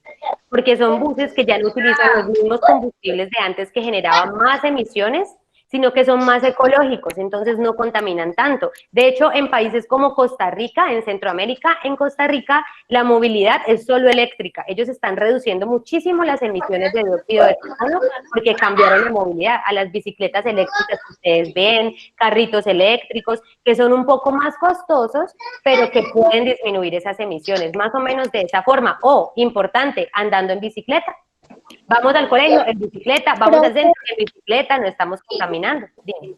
porque son buses que ya no utilizan los mismos combustibles de antes que generaban más emisiones, sino que son más ecológicos, entonces no contaminan tanto. De hecho, en países como Costa Rica, en Centroamérica, en Costa Rica, la movilidad es solo eléctrica. Ellos están reduciendo muchísimo las emisiones de dióxido de carbono porque cambiaron la movilidad a las bicicletas eléctricas que ustedes ven, carritos eléctricos, que son un poco más costosos, pero que pueden disminuir esas emisiones, más o menos de esa forma. O, importante, andando en bicicleta. Vamos al colegio en bicicleta, vamos al centro en bicicleta, no estamos contaminando. Dime.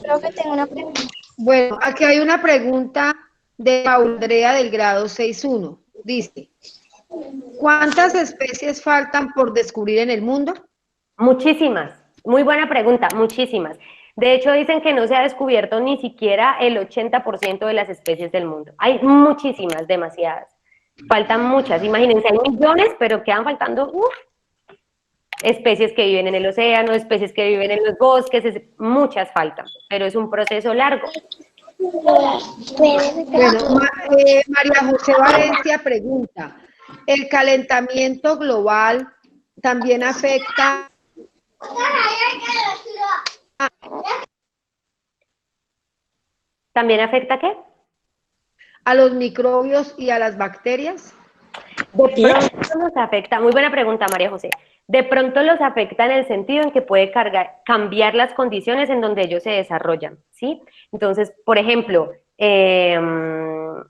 Profe, tengo una pregunta. Bueno, aquí hay una pregunta de Paula Andrea del grado 6.1. Dice, ¿cuántas especies faltan por descubrir en el mundo? Muchísimas. Muy buena pregunta, muchísimas. De hecho, dicen que no se ha descubierto ni siquiera el 80% de las especies del mundo. Hay muchísimas, demasiadas. Faltan muchas, imagínense, hay millones, pero quedan faltando especies que viven en el océano, especies que viven en los bosques, muchas faltan, pero es un proceso largo. Bueno, María José Valencia pregunta, ¿el calentamiento global también afecta ¿También afecta qué? ¿A los microbios y a las bacterias? De pronto los afecta, muy buena pregunta, María José. De pronto los afecta en el sentido en que puede cambiar las condiciones en donde ellos se desarrollan, ¿sí? Entonces, por ejemplo, en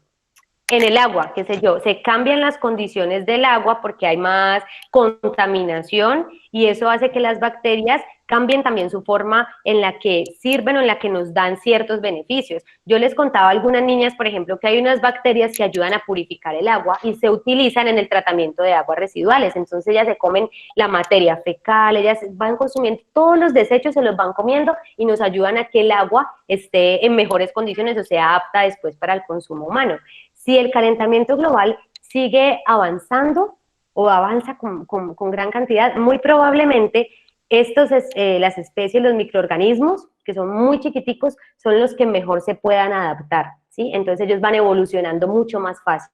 el agua, qué sé yo, se cambian las condiciones del agua porque hay más contaminación y eso hace que las bacterias cambien también su forma en la que sirven o en la que nos dan ciertos beneficios. Yo les contaba a algunas niñas, por ejemplo, que hay unas bacterias que ayudan a purificar el agua y se utilizan en el tratamiento de aguas residuales. Entonces ellas se comen la materia fecal, ellas van consumiendo todos los desechos, se los van comiendo y nos ayudan a que el agua esté en mejores condiciones o sea apta después para el consumo humano. Si el calentamiento global sigue avanzando o avanza con gran cantidad, muy probablemente las especies, los microorganismos que son muy chiquiticos, son los que mejor se puedan adaptar, ¿sí? Entonces ellos van evolucionando mucho más fácil.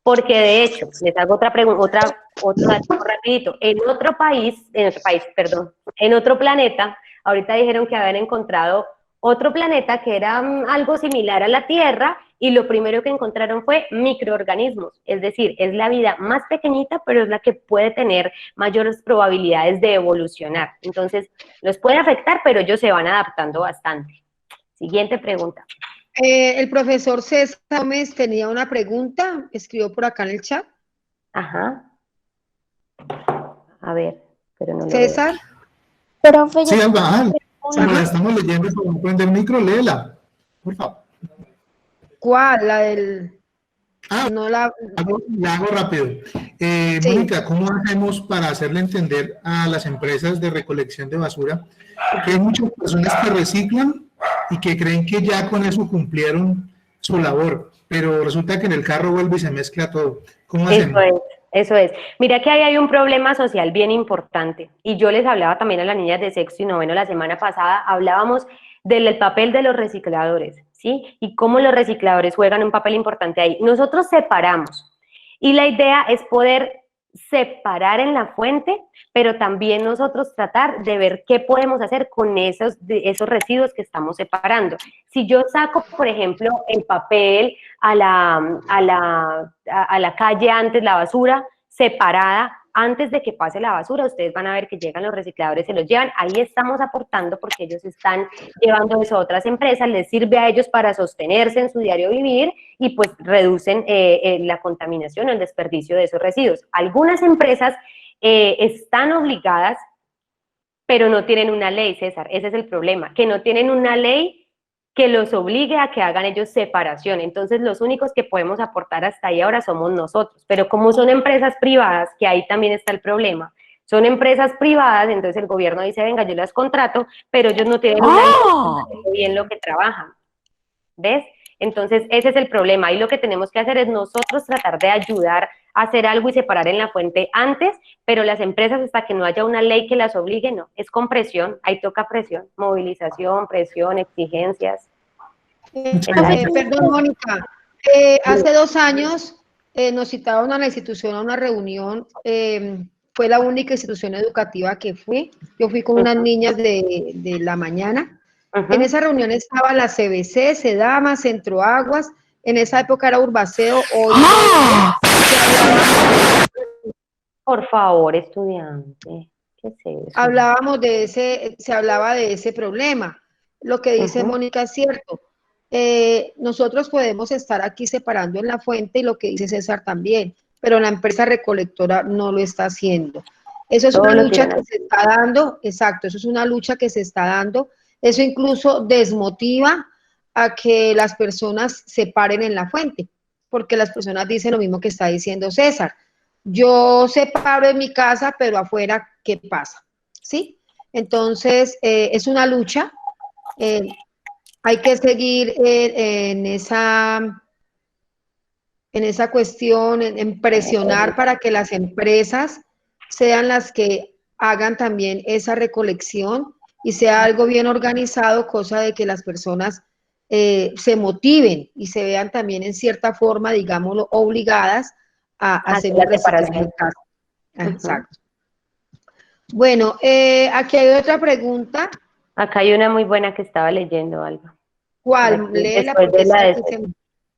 Porque de hecho, les hago otra pregunta, otro dato rapidito. En otro planeta, ahorita dijeron que habían encontrado otro planeta que era algo similar a la Tierra, y lo primero que encontraron fue microorganismos, es decir, es la vida más pequeñita, pero es la que puede tener mayores probabilidades de evolucionar. Entonces, los puede afectar, pero ellos se van adaptando bastante. Siguiente pregunta. El profesor César Gómez tenía una pregunta, escribió por acá en el chat. Ajá. A ver, pero no lo César. veo. Sí, Alba, la estamos leyendo, pero no pueden el micro, léela, por favor. ¿Cuál? La del... no la... La hago rápido. Sí. Mónica, ¿cómo hacemos para hacerle entender a las empresas de recolección de basura que hay muchas personas que reciclan y que creen que ya con eso cumplieron su labor, pero resulta que en el carro vuelve y se mezcla todo? ¿Cómo hacemos? Eso es. Mira que ahí hay un problema social bien importante, y yo les hablaba también a las niñas de sexto y noveno la semana pasada, hablábamos del papel de los recicladores, ¿sí? Y cómo los recicladores juegan un papel importante ahí. Nosotros separamos, y la idea es poder separar en la fuente, pero también nosotros tratar de ver qué podemos hacer con esos residuos que estamos separando. Si yo saco, por ejemplo, el papel a la calle antes, la basura separada, antes de que pase la basura, ustedes van a ver que llegan los recicladores, se los llevan, ahí estamos aportando porque ellos están llevando eso a otras empresas, les sirve a ellos para sostenerse en su diario vivir y pues reducen la contaminación o el desperdicio de esos residuos. Algunas empresas están obligadas, pero no tienen una ley, César, ese es el problema, que no tienen una ley que los obligue a que hagan ellos separación. Entonces, los únicos que podemos aportar hasta ahí ahora somos nosotros. Pero como son empresas privadas, que ahí también está el problema, son empresas privadas, entonces el gobierno dice, venga, yo las contrato, pero ellos no tienen una ley bien lo que trabajan. ¿Ves? Entonces, ese es el problema. Ahí lo que tenemos que hacer es nosotros tratar de ayudar a hacer algo y separar en la fuente antes, pero las empresas, hasta que no haya una ley que las obligue, no, es con presión, ahí toca presión, movilización, presión, exigencias. Perdón, Mónica, hace 2 años nos citaron a la institución a una reunión, fue la única institución educativa que fui, yo fui con unas niñas de la mañana. En esa reunión estaba la CBC, SEDAMA, Centro Aguas, en esa época era Urbaceo, hoy... Por favor, estudiante, ¿qué es eso? Hablábamos se hablaba de ese problema. Lo que dice Mónica es cierto. Nosotros podemos estar aquí separando en la fuente y lo que dice César también, pero la empresa recolectora no lo está haciendo. Eso es una lucha que se está dando, exacto, eso es una lucha que se está dando. Eso incluso desmotiva a que las personas se paren en la fuente, porque las personas dicen lo mismo que está diciendo César. Yo separo en mi casa, pero afuera, ¿qué pasa? ¿Sí? Entonces, es una lucha. Hay que seguir en esa cuestión, en presionar para que las empresas sean las que hagan también esa recolección y sea algo bien organizado, cosa de que las personas se motiven y se vean también en cierta forma, digámoslo, obligadas a hacer la reciclaje en casa. Exacto. Bueno, aquí hay otra pregunta. Acá hay una muy buena que estaba leyendo, Alba. ¿Cuál? Léela.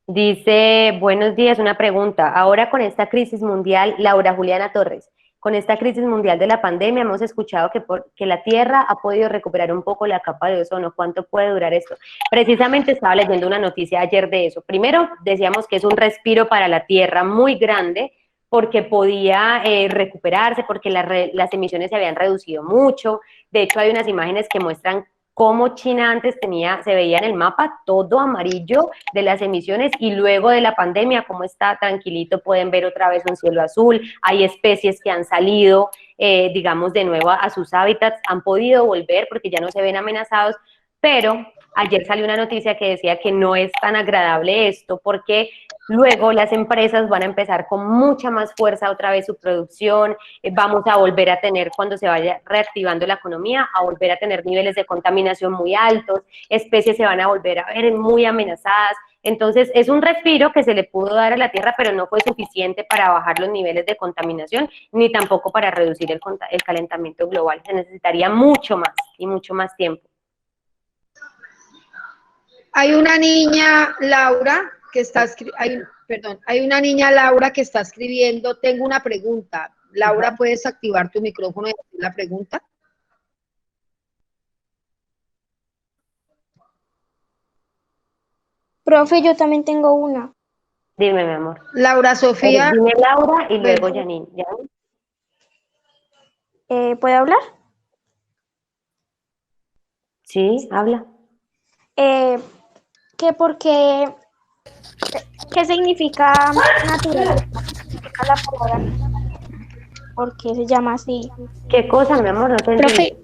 Dice, buenos días, una pregunta. Ahora con esta crisis mundial, Laura Juliana Torres, con esta crisis mundial de la pandemia hemos escuchado que la Tierra ha podido recuperar un poco la capa de ozono. ¿Cuánto puede durar esto? Precisamente estaba leyendo una noticia ayer de eso. Primero, decíamos que es un respiro para la Tierra muy grande porque podía recuperarse, porque las emisiones se habían reducido mucho. De hecho, hay unas imágenes que muestran cómo China antes se veía en el mapa todo amarillo de las emisiones y luego de la pandemia, cómo está tranquilito, pueden ver otra vez un cielo azul, hay especies que han salido, digamos, de nuevo a sus hábitats, han podido volver porque ya no se ven amenazados, pero ayer salió una noticia que decía que no es tan agradable esto porque Luego las empresas van a empezar con mucha más fuerza otra vez su producción, vamos a volver a tener, cuando se vaya reactivando la economía, a volver a tener niveles de contaminación muy altos, especies se van a volver a ver muy amenazadas. Entonces es un respiro que se le pudo dar a la Tierra, pero no fue suficiente para bajar los niveles de contaminación, ni tampoco para reducir el calentamiento global. Se necesitaría mucho más y mucho más tiempo. Hay una niña, Laura, que está hay una niña, Laura, que está escribiendo. Tengo una pregunta. Laura, ¿puedes activar tu micrófono y hacer la pregunta? Profe, yo también tengo una. Dime, mi amor. Laura Sofía. Dime Laura y luego Janine. ¿Puedo hablar? Sí, habla. ¿Qué significa naturaleza? ¿Qué significa la palabra? ¿Por qué se llama así? ¿Qué cosa, mi amor? No te entendí. Profe,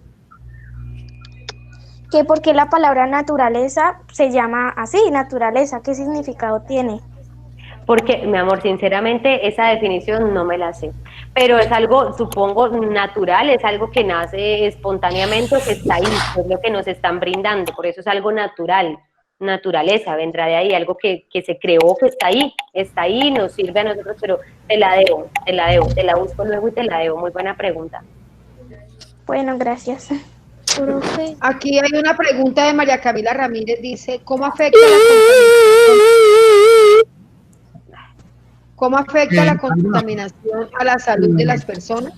que por qué la palabra naturaleza se llama así, naturaleza, ¿qué significado tiene? Porque, mi amor, sinceramente, esa definición no me la sé. Pero es algo, supongo, natural, es algo que nace espontáneamente, que está ahí, es lo que nos están brindando, por eso es algo natural, naturaleza, vendrá de ahí, algo que se creó, que está ahí, nos sirve a nosotros, pero te la debo, busco luego y te la debo. Muy buena pregunta. Bueno, gracias. Profe. Aquí hay una pregunta de María Camila Ramírez, dice, ¿cómo afecta la contaminación a la salud de las personas?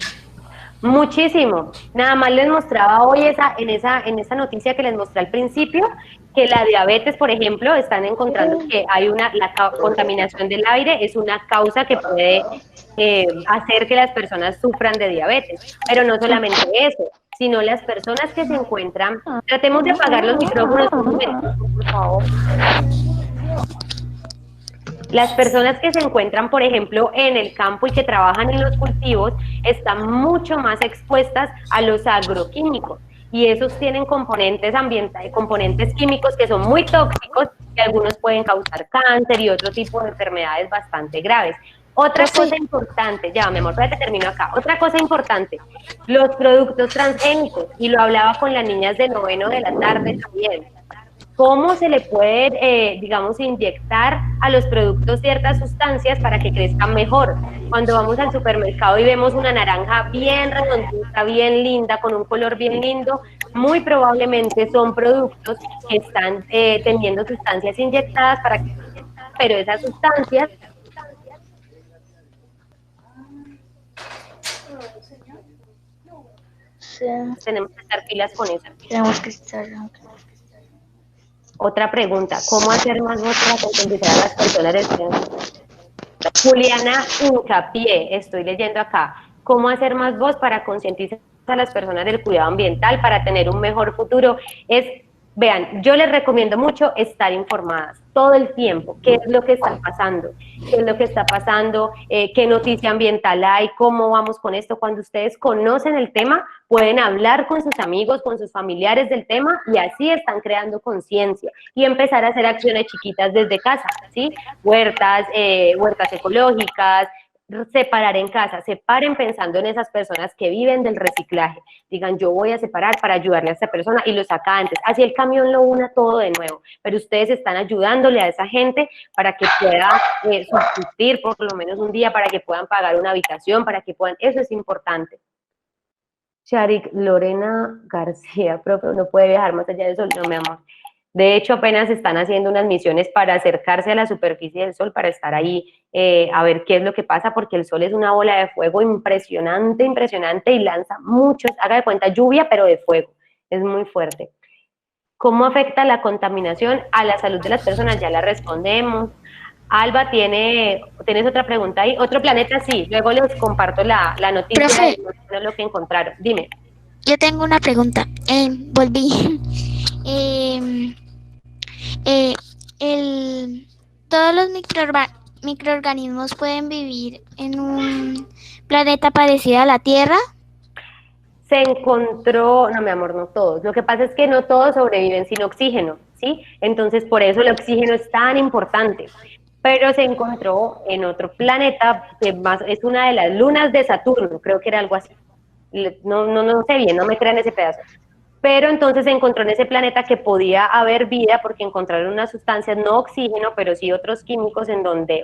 Muchísimo. Nada más les mostraba hoy en esa noticia que les mostré al principio, que la diabetes, por ejemplo, están encontrando que hay la contaminación del aire es una causa que puede hacer que las personas sufran de diabetes. Pero no solamente eso, sino las personas que se encuentran, tratemos de apagar los micrófonos un momento, por favor. Las personas que se encuentran, por ejemplo, en el campo y que trabajan en los cultivos, están mucho más expuestas a los agroquímicos. Y esos tienen componentes ambientales, componentes químicos que son muy tóxicos, que algunos pueden causar cáncer y otro tipo de enfermedades bastante graves. Otra cosa importante, ya mi amor, espérate, termino acá. Otra cosa importante, los productos transgénicos, y lo hablaba con las niñas de noveno de la tarde también. ¿Cómo se le puede, digamos, inyectar a los productos ciertas sustancias para que crezcan mejor? Cuando vamos al supermercado y vemos una naranja bien redondita, bien linda, con un color bien lindo, muy probablemente son productos que están teniendo sustancias inyectadas para que, pero esas sustancias tenemos que estar pilas con eso. Tenemos que estar. Otra pregunta, ¿cómo hacer más voz para concientizar a las personas del cuidado? Juliana Hincapié, estoy leyendo acá, ¿cómo hacer más voz para concientizar a las personas del cuidado ambiental para tener un mejor futuro? Vean, yo les recomiendo mucho estar informadas todo el tiempo, qué es lo que está pasando, qué noticia ambiental hay, cómo vamos con esto. Cuando ustedes conocen el tema, pueden hablar con sus amigos, con sus familiares del tema y así están creando conciencia y empezar a hacer acciones chiquitas desde casa, ¿sí? Huertas ecológicas, separar en casa, separen pensando en esas personas que viven del reciclaje, digan yo voy a separar para ayudarle a esta persona y lo saca antes, así el camión lo una todo de nuevo, pero ustedes están ayudándole a esa gente para que pueda subsistir por lo menos un día, para que puedan pagar una habitación, para que puedan, eso es importante. Sharik Lorena García, profe, no puede viajar más allá del sol, no mi amor. De hecho, apenas están haciendo unas misiones para acercarse a la superficie del sol, para estar ahí a ver qué es lo que pasa, porque el sol es una bola de fuego impresionante, impresionante, y lanza muchos, haga de cuenta, lluvia, pero de fuego, es muy fuerte. ¿Cómo afecta la contaminación a la salud de las personas? Ya la respondemos. Alba, ¿tienes otra pregunta ahí? ¿Otro planeta? Sí, luego les comparto la noticia de lo que encontraron. Dime. Yo tengo una pregunta. Volví. ¿Todos los microorganismos pueden vivir en un planeta parecido a la Tierra? Se encontró, no mi amor, no todos. Lo que pasa es que no todos sobreviven sin oxígeno, ¿sí? Entonces por eso el oxígeno es tan importante. pero se encontró en otro planeta, que más es una de las lunas de Saturno, creo que era algo así. No sé bien, no me crean ese pedazo. Pero entonces se encontró en ese planeta que podía haber vida porque encontraron unas sustancias, no oxígeno, pero sí otros químicos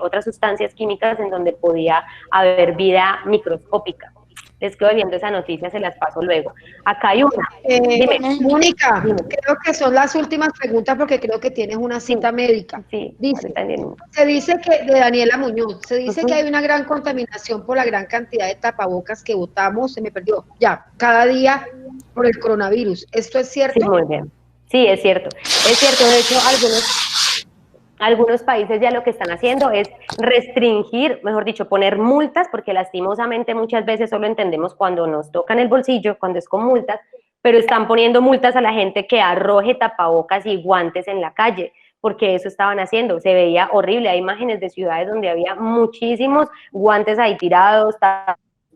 otras sustancias químicas en donde podía haber vida microscópica. Les quedo viendo esa noticia, se las paso luego. Acá hay una. Dime. Mónica, creo que son las últimas preguntas porque creo que tienes una cita médica. Sí, se dice que, de Daniela Muñoz, se dice que hay una gran contaminación por la gran cantidad de tapabocas que botamos, se me perdió, ya, cada día por el coronavirus. ¿Esto es cierto? Sí, muy bien. Sí, es cierto. Es cierto, de hecho, algunos países ya lo que están haciendo es restringir, mejor dicho, poner multas, porque lastimosamente muchas veces solo entendemos cuando nos tocan el bolsillo, cuando es con multas, pero están poniendo multas a la gente que arroje tapabocas y guantes en la calle, porque eso estaban haciendo, se veía horrible, hay imágenes de ciudades donde había muchísimos guantes ahí tirados,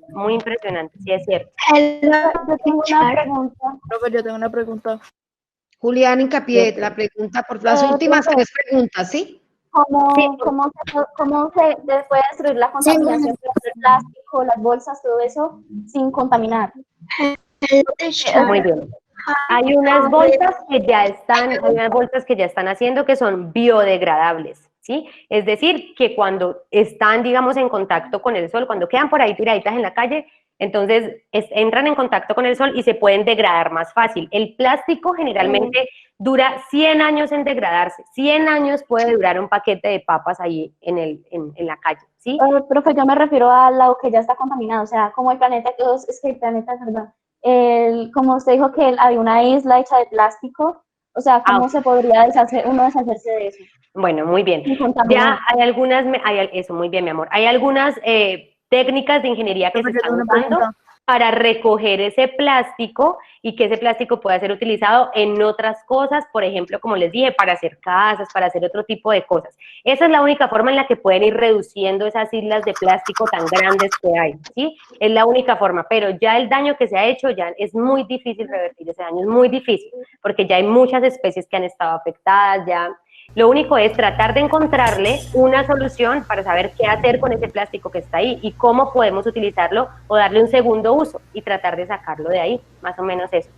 muy impresionante, sí es cierto. Yo tengo una pregunta. Profe, yo tengo una pregunta. Julián Hincapié, la pregunta, por las últimas 3 preguntas, ¿sí? ¿Cómo se puede destruir la contaminación por el plástico, las bolsas, todo eso, sin contaminar? Muy bien. Hay unas bolsas que ya están haciendo que son biodegradables, ¿sí? Es decir, que cuando están, digamos, en contacto con el sol, cuando quedan por ahí tiraditas en la calle, entonces entran en contacto con el sol y se pueden degradar más fácil. El plástico generalmente dura 100 años en degradarse. 100 años puede durar un paquete de papas ahí en la calle, ¿sí? Profe, yo me refiero a lo que ya está contaminado, o sea, como el planeta, es que el planeta, perdón, como usted dijo que había una isla hecha de plástico, o sea, ¿cómo se podría deshacerse de eso? Bueno, muy bien. Ya hay algunas, eso, muy bien, mi amor. Hay algunas técnicas de ingeniería que se están usando para recoger ese plástico y que ese plástico pueda ser utilizado en otras cosas, por ejemplo, como les dije, para hacer casas, para hacer otro tipo de cosas. Esa es la única forma en la que pueden ir reduciendo esas islas de plástico tan grandes que hay, ¿sí? Es la única forma, pero ya el daño que se ha hecho ya es muy difícil revertir ese daño, es muy difícil, porque ya hay muchas especies que han estado afectadas, ya. Lo único es tratar de encontrarle una solución para saber qué hacer con ese plástico que está ahí y cómo podemos utilizarlo o darle un segundo uso y tratar de sacarlo de ahí, más o menos eso.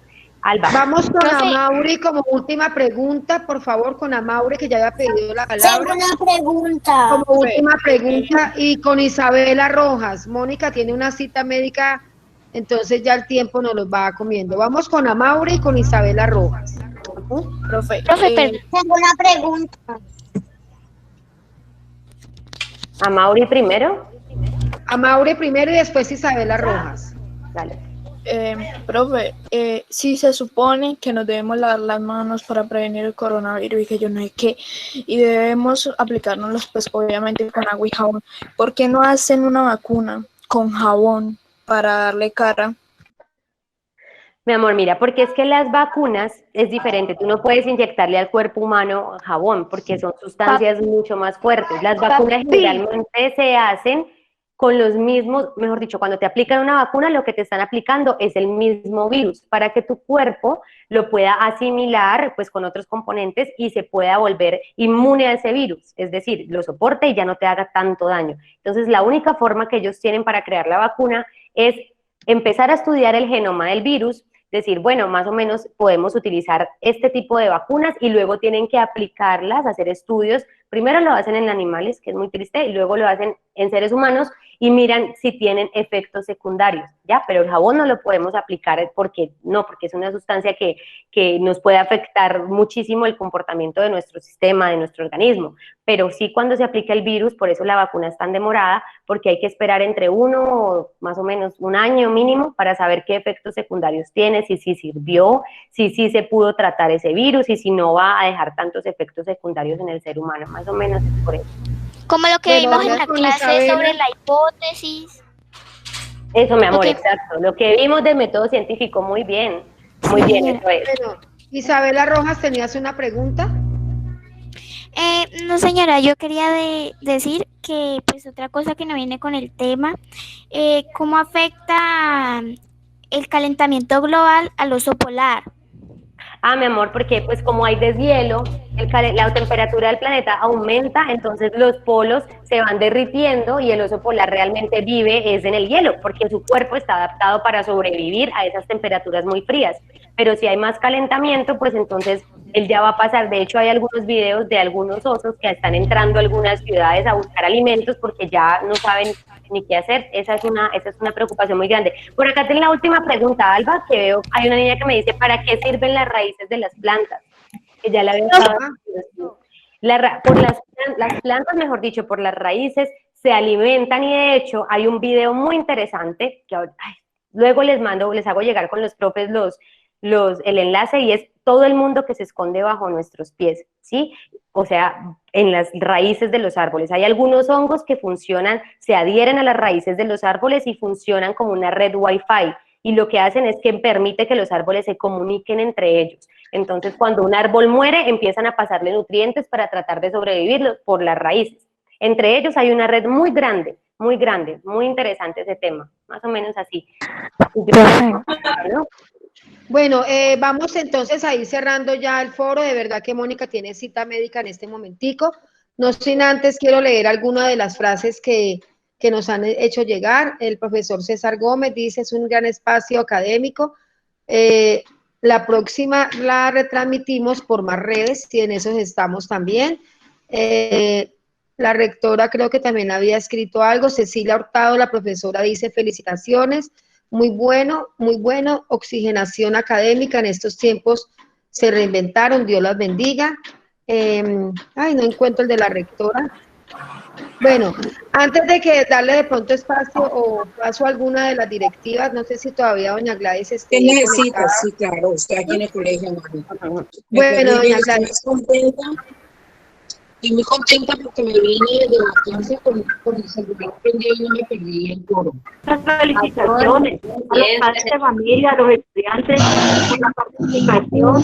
Alba. Vamos con Amaury como última pregunta, por favor, con Amaury, que ya había pedido la palabra. Tengo una pregunta. Como última pregunta, y con Isabela Rojas. Mónica tiene una cita médica, entonces ya el tiempo nos los va comiendo. Vamos con Amaury y con Isabela Rojas. Profe, tengo una pregunta. ¿Amaury primero? Amaury primero y después Isabela Rojas. Dale. Profe, sí se supone que nos debemos lavar las manos para prevenir el coronavirus y que yo no sé qué, y debemos aplicárnoslos pues obviamente con agua y jabón. ¿Por qué no hacen una vacuna con jabón para darle cara? Mi amor, mira, porque es que las vacunas es diferente, tú no puedes inyectarle al cuerpo humano jabón porque son sustancias mucho más fuertes. Las vacunas generalmente se hacen con los mismos, mejor dicho, cuando te aplican una vacuna, lo que te están aplicando es el mismo virus para que tu cuerpo lo pueda asimilar pues con otros componentes y se pueda volver inmune a ese virus, es decir, lo soporte y ya no te haga tanto daño. Entonces, la única forma que ellos tienen para crear la vacuna es empezar a estudiar el genoma del virus, decir, bueno, más o menos podemos utilizar este tipo de vacunas y luego tienen que aplicarlas, hacer estudios. Primero lo hacen en animales, que es muy triste, y luego lo hacen en seres humanos y miran si tienen efectos secundarios, ¿ya? Pero el jabón no lo podemos aplicar porque es una sustancia que nos puede afectar muchísimo el comportamiento de nuestro sistema, de nuestro organismo. Pero sí cuando se aplica el virus, por eso la vacuna es tan demorada, porque hay que esperar entre 1 o más o menos 1 año mínimo para saber qué efectos secundarios tiene, si sí sirvió, si sí se pudo tratar ese virus y si no va a dejar tantos efectos secundarios en el ser humano, más o menos es por eso. Como lo que vimos en la clase sobre la hipótesis. Eso, mi amor, exacto. Lo que vimos del método científico, muy bien, eso es. Bueno, Isabela Rojas, ¿tenías una pregunta? No, señora, yo quería decir que, pues, otra cosa que no viene con el tema, ¿cómo afecta el calentamiento global al oso polar? Mi amor, porque pues como hay deshielo, la temperatura del planeta aumenta, entonces los polos se van derritiendo y el oso polar realmente vive es en el hielo, porque su cuerpo está adaptado para sobrevivir a esas temperaturas muy frías. Pero si hay más calentamiento, pues entonces él ya va a pasar. De hecho, hay algunos videos de algunos osos que están entrando a algunas ciudades a buscar alimentos porque ya no saben ni qué hacer. Esa es una preocupación muy grande. Por acá tengo la última pregunta, Alba, que veo, hay una niña que me dice, ¿para qué sirven las raíces de las plantas? Que ya la había estado las plantas, mejor dicho, por las raíces, se alimentan y de hecho hay un video muy interesante que luego les hago llegar con los profes el enlace y es todo el mundo que se esconde bajo nuestros pies, ¿sí? O sea, en las raíces de los árboles. Hay algunos hongos que funcionan, se adhieren a las raíces de los árboles y funcionan como una red Wi-Fi. Y lo que hacen es que permite que los árboles se comuniquen entre ellos. Entonces, cuando un árbol muere, empiezan a pasarle nutrientes para tratar de sobrevivir por las raíces. Entre ellos hay una red muy grande, muy interesante ese tema, más o menos así. Bueno, vamos entonces a ir cerrando ya el foro. De verdad que Mónica tiene cita médica en este momentico. No sin antes quiero leer alguna de las frases que nos han hecho llegar. El profesor César Gómez dice, es un gran espacio académico. La próxima la retransmitimos por más redes y en eso estamos también. La rectora creo que también había escrito algo. Cecilia Hurtado, la profesora, dice felicitaciones. Muy bueno, oxigenación académica en estos tiempos se reinventaron, Dios las bendiga. No encuentro el de la rectora. Bueno, antes de que darle de pronto espacio o paso a alguna de las directivas, no sé si todavía doña Gladys esté conectada. Sí, claro, usted aquí en el colegio. Bueno, doña Gladys. Estoy muy contenta porque me vine de la clase con el celular prendido y no me perdí el coro. Muchas felicitaciones a los padres de familia, a los estudiantes por la participación,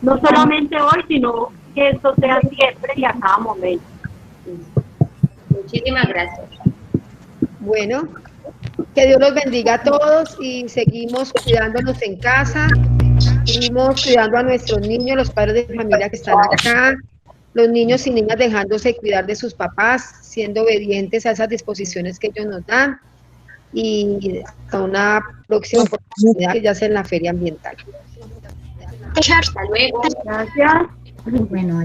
no solamente hoy, sino que esto sea siempre y a cada momento. Muchísimas gracias. Bueno, que Dios los bendiga a todos y seguimos cuidándonos en casa, seguimos cuidando a nuestros niños, los padres de familia que están acá, los niños y niñas dejándose cuidar de sus papás, siendo obedientes a esas disposiciones que ellos nos dan y hasta una próxima oportunidad que ya sea en la feria ambiental. Hasta luego. Gracias. Bueno,